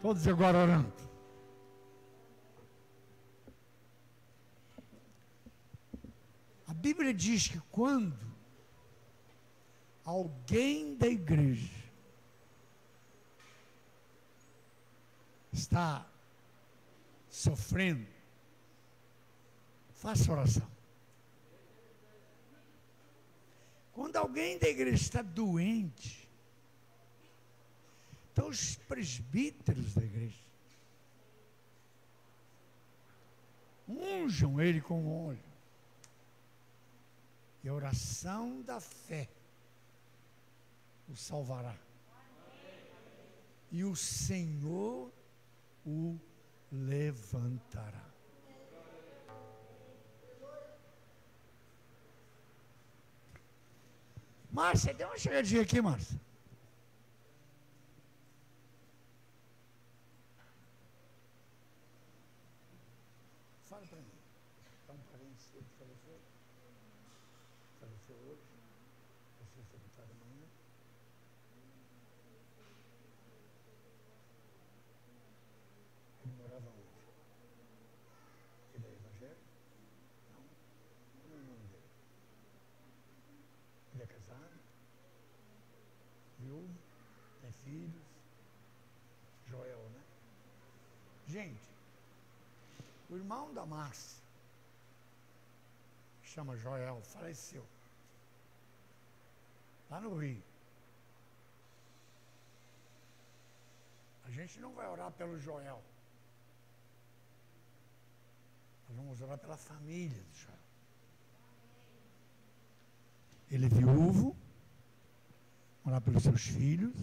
Todos agora orando. A Bíblia diz que quando alguém da igreja está sofrendo, faça oração. Quando alguém da igreja está doente, então os presbíteros da igreja unjam ele com óleo. E a oração da fé o salvará. E o Senhor o levantará. Márcia, dê uma chegadinha aqui, Márcia. Fala para mim. Está um parente seu que faleceu? Faleceu hoje? Você sepultado amanhã? Ele morava onde? Ele é evangélico? Não. Como é o nome dele? Ele é casado? Viúvo? Tem filhos? Joel, né? Gente, o irmão da Márcia, que chama Joel, faleceu. Lá no Rio. A gente não vai orar pelo Joel. Nós vamos orar pela família do Joel. Ele é viúvo, orar pelos seus filhos.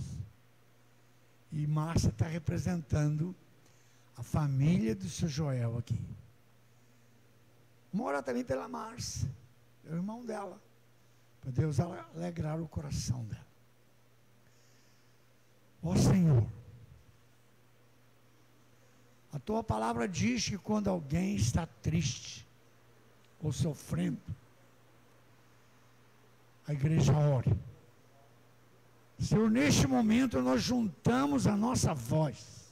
E Márcia está representando a família do seu Joel aqui. Vamos orar também pela Márcia, é o irmão dela, para Deus alegrar o coração dela. Ó Senhor, a tua palavra diz que quando alguém está triste ou sofrendo, a igreja ore. Senhor, neste momento nós juntamos a nossa voz,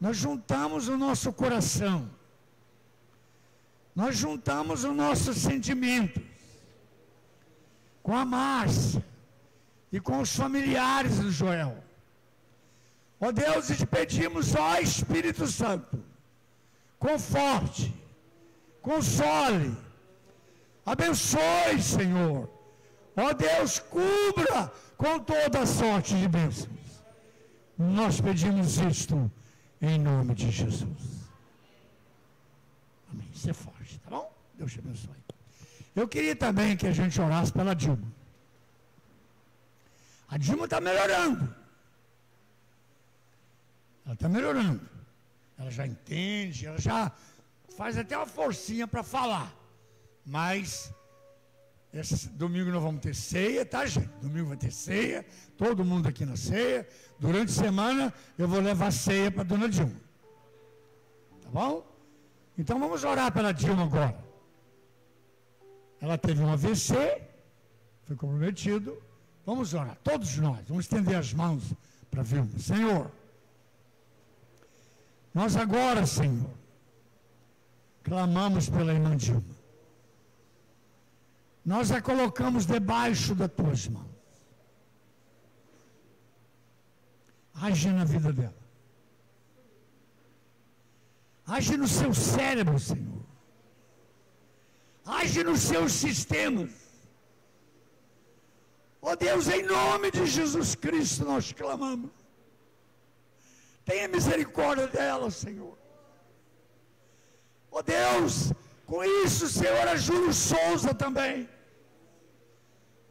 nós juntamos o nosso coração, nós juntamos os nossos sentimentos com a Márcia e com os familiares do Joel. Ó Deus, e te pedimos, ó Espírito Santo, conforte, console, abençoe, Senhor. Ó Deus, cubra com toda a sorte de bênçãos. Nós pedimos isto em nome de Jesus. Amém. Isso é forte, tá bom? Deus te abençoe. Eu queria também que a gente orasse pela Dilma. A Dilma está melhorando. Ela está melhorando. Ela já entende, ela já faz até uma forcinha para falar. Mas esse domingo nós vamos ter ceia, tá, gente? Domingo vai ter ceia, todo mundo aqui na ceia. Durante a semana eu vou levar ceia para a dona Dilma. Tá bom? Então vamos orar pela Dilma agora. Ela teve um AVC, foi comprometido. Vamos orar, todos nós, vamos estender as mãos para Dilma. Senhor, nós agora, Senhor, clamamos pela irmã Dilma. Nós a colocamos debaixo das tuas mãos. Age na vida dela. Age no seu cérebro, Senhor. Age nos seus sistemas. Ó Deus, em nome de Jesus Cristo nós clamamos. Tenha misericórdia dela, Senhor. Ó Deus, com isso, Senhor, a Júlio Souza também.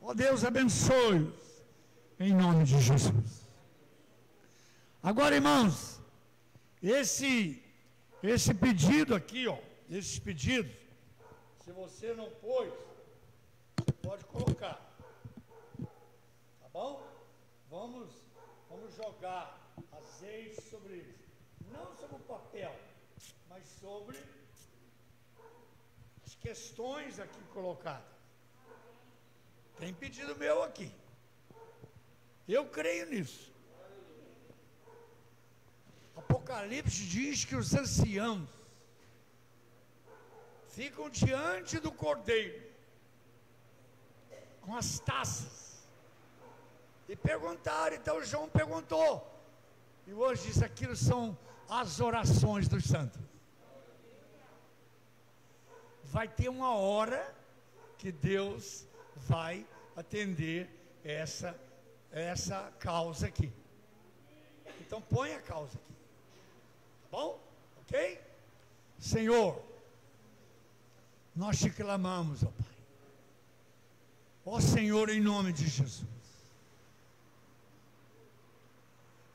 Ó Deus, abençoe-os em nome de Jesus. Agora, irmãos, esse pedido aqui, ó, esses pedidos, se você não pôs, pode colocar. Tá bom? Vamos jogar azeite sobre eles. Não sobre o papel, mas sobre as questões aqui colocadas. Tem pedido meu aqui. Eu creio nisso. Apocalipse diz que os anciãos ficam diante do Cordeiro com as taças e perguntaram. Então João perguntou, e o anjo disse: aquilo são as orações dos santos. Vai ter uma hora que Deus vai atender essa causa aqui. Então põe a causa aqui, tá bom? Ok? Senhor, nós te clamamos, ó Pai. Ó Senhor, em nome de Jesus.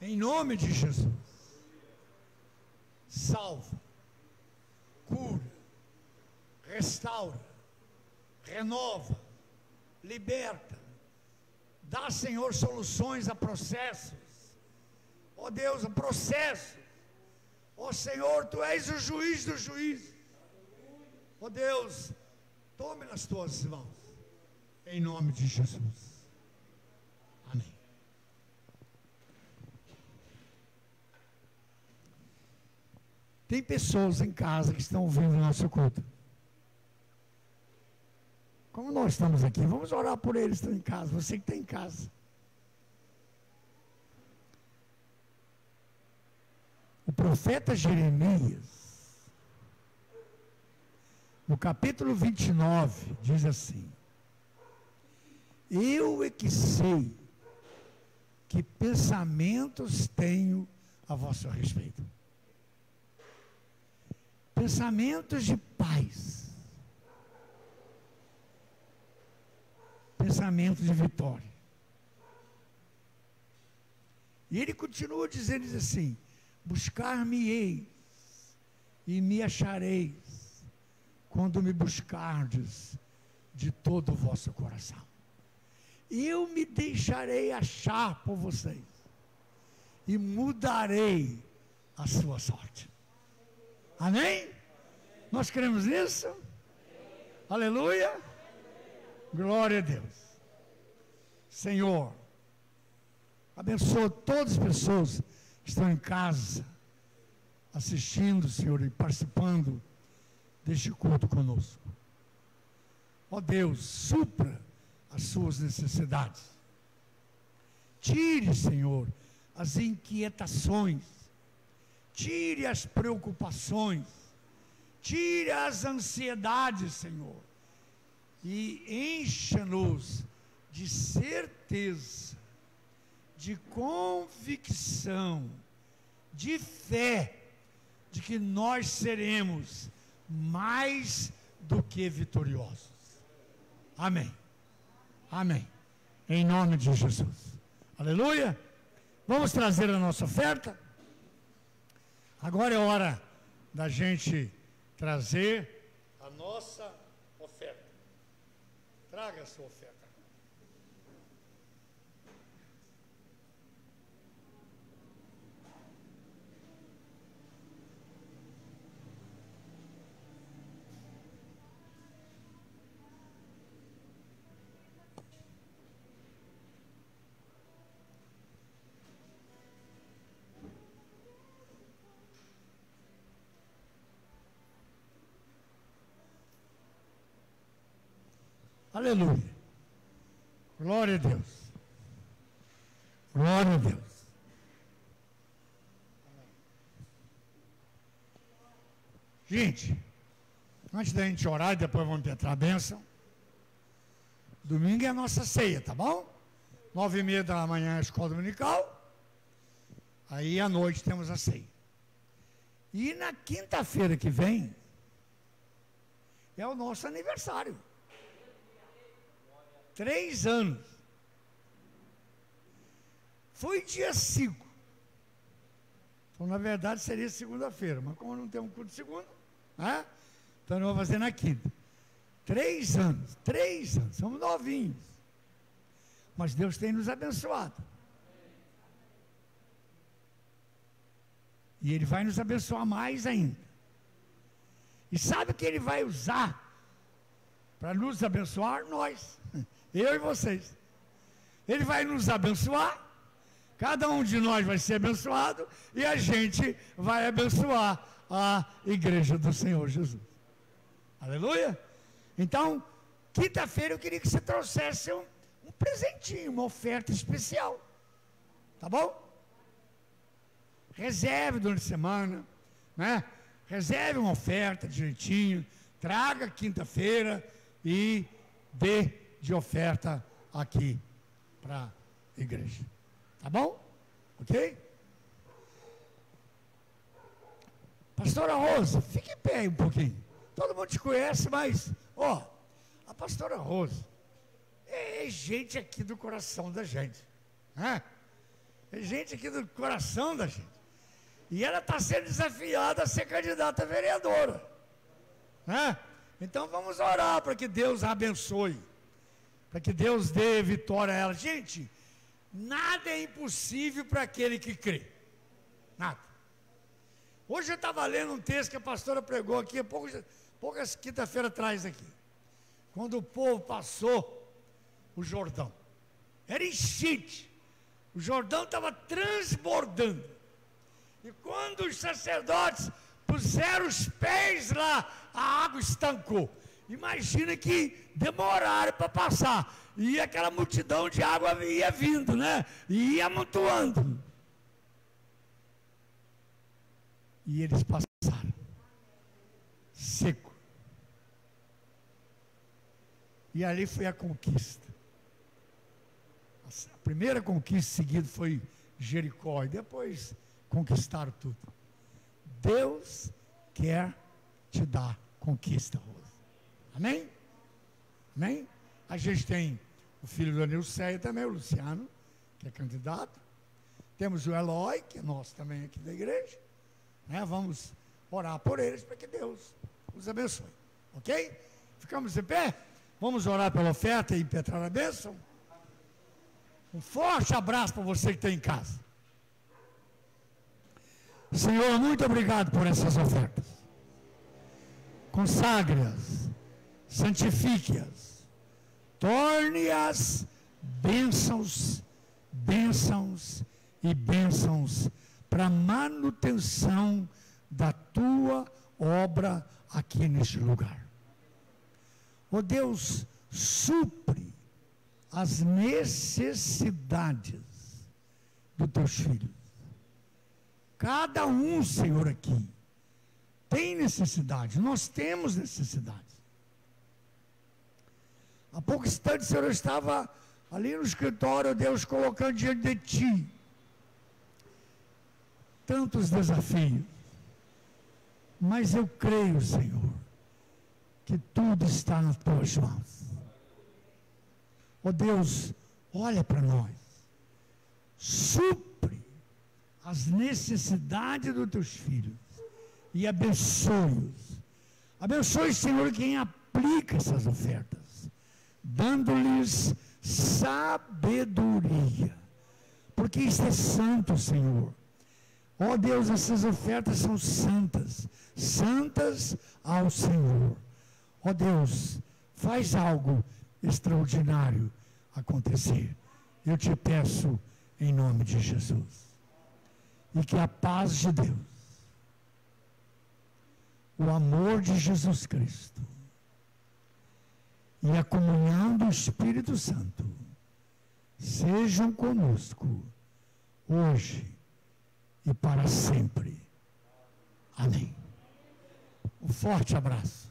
Em nome de Jesus. Salva, cura, restaura, renova, liberta. Dá, Senhor, soluções a processos. Ó Deus, a processos. Ó Senhor, Tu és o juiz dos juízes. Ó Deus, tome nas Tuas mãos. Em nome de Jesus. Amém. Tem pessoas em casa que estão ouvindo o nosso culto. Como nós estamos aqui, vamos orar por eles que estão em casa. Você que está em casa. O profeta Jeremias, no capítulo 29, diz assim: eu é que sei que pensamentos tenho a vosso respeito. Pensamentos de paz, pensamentos de vitória. E ele continua dizendo, diz assim: buscar-me-eis e me achareis, quando me buscardes de todo o vosso coração. Eu me deixarei achar por vocês e mudarei a sua sorte. Amém? Nós cremos nisso? Aleluia! Glória a Deus. Senhor, abençoa todas as pessoas que estão em casa, assistindo, Senhor, e participando deste culto conosco. Ó Deus, supra as suas necessidades. Tire, Senhor, as inquietações. Tire as preocupações. Tire as ansiedades, Senhor. E encha-nos de certeza, de convicção, de fé, de que nós seremos mais do que vitoriosos. Amém. Amém. Em nome de Jesus. Aleluia. Vamos trazer a nossa oferta. Agora é hora da gente trazer a nossa oferta. Traga a sua oferta. Aleluia. Glória a Deus. Glória a Deus. Gente, antes da gente orar e depois vamos impetrar a bênção, domingo é a nossa ceia, tá bom? 9h30 da manhã é a escola dominical, aí à noite temos a ceia. E na quinta-feira que vem é o nosso aniversário. 3 anos. Foi dia 5. Então, na verdade, seria segunda-feira. Mas como não tem um culto de segunda, né? Então, nós vamos fazer na quinta. 3 anos. 3 anos. Somos novinhos. Mas Deus tem nos abençoado. E Ele vai nos abençoar mais ainda. E sabe que Ele vai usar para nos abençoar, nós, eu e vocês. Ele vai nos abençoar, cada um de nós vai ser abençoado, e a gente vai abençoar a igreja do Senhor Jesus. Aleluia? Então, quinta-feira eu queria que você trouxesse um presentinho, uma oferta especial. Tá bom? Reserve durante a semana, né? Reserve uma oferta direitinho, traga quinta-feira e dê de oferta aqui para a igreja. Tá bom? Ok? Pastora Rosa, fique em pé aí um pouquinho. Todo mundo te conhece, mas, ó, a pastora Rosa é gente aqui do coração da gente, né? É gente aqui do coração da gente. E ela está sendo desafiada a ser candidata a vereadora, né? Então vamos orar para que Deus a abençoe, para que Deus dê vitória a ela. Gente, nada é impossível para aquele que crê. Nada. Hoje eu estava lendo um texto que a pastora pregou aqui, poucas quinta-feira atrás aqui. Quando o povo passou o Jordão. Era enchente. O Jordão estava transbordando. E quando os sacerdotes puseram os pés lá, a água estancou. Imagina que demoraram para passar. E aquela multidão de água ia vindo, né? E ia amontoando. E eles passaram. Seco. E ali foi a conquista. A primeira conquista seguida foi Jericó. E depois conquistaram tudo. Deus quer te dar conquista, Rosa. Amém? Amém? A gente tem o filho do Nilceia também, o Luciano, que é candidato. Temos o Eloy, que é nosso também aqui da igreja. Né? Vamos orar por eles para que Deus os abençoe. Ok? Ficamos de pé? Vamos orar pela oferta e impetrar a bênção? Um forte abraço para você que está em casa. Senhor, muito obrigado por essas ofertas. Consagre-as, santifique-as, torne-as bênçãos, bênçãos e bênçãos para a manutenção da tua obra aqui neste lugar. Ó Deus, supre as necessidades dos teus filhos. Cada um, Senhor, aqui tem necessidade, nós temos necessidade. Há pouco instante, Senhor, eu estava ali no escritório, Deus colocando diante de Ti tantos desafios, mas eu creio, Senhor, que tudo está nas Tuas mãos. Ó Deus, olha para nós, supre as necessidades dos Teus filhos e abençoe-os. Abençoe, Senhor, quem aplica essas ofertas, dando-lhes sabedoria, porque isso é santo, Senhor. Ó Deus, essas ofertas são santas, santas ao Senhor. Ó Deus, faz algo extraordinário acontecer. Eu te peço em nome de Jesus. E que a paz de Deus, o amor de Jesus Cristo e a comunhão do Espírito Santo sejam conosco hoje e para sempre. Amém. Um forte abraço.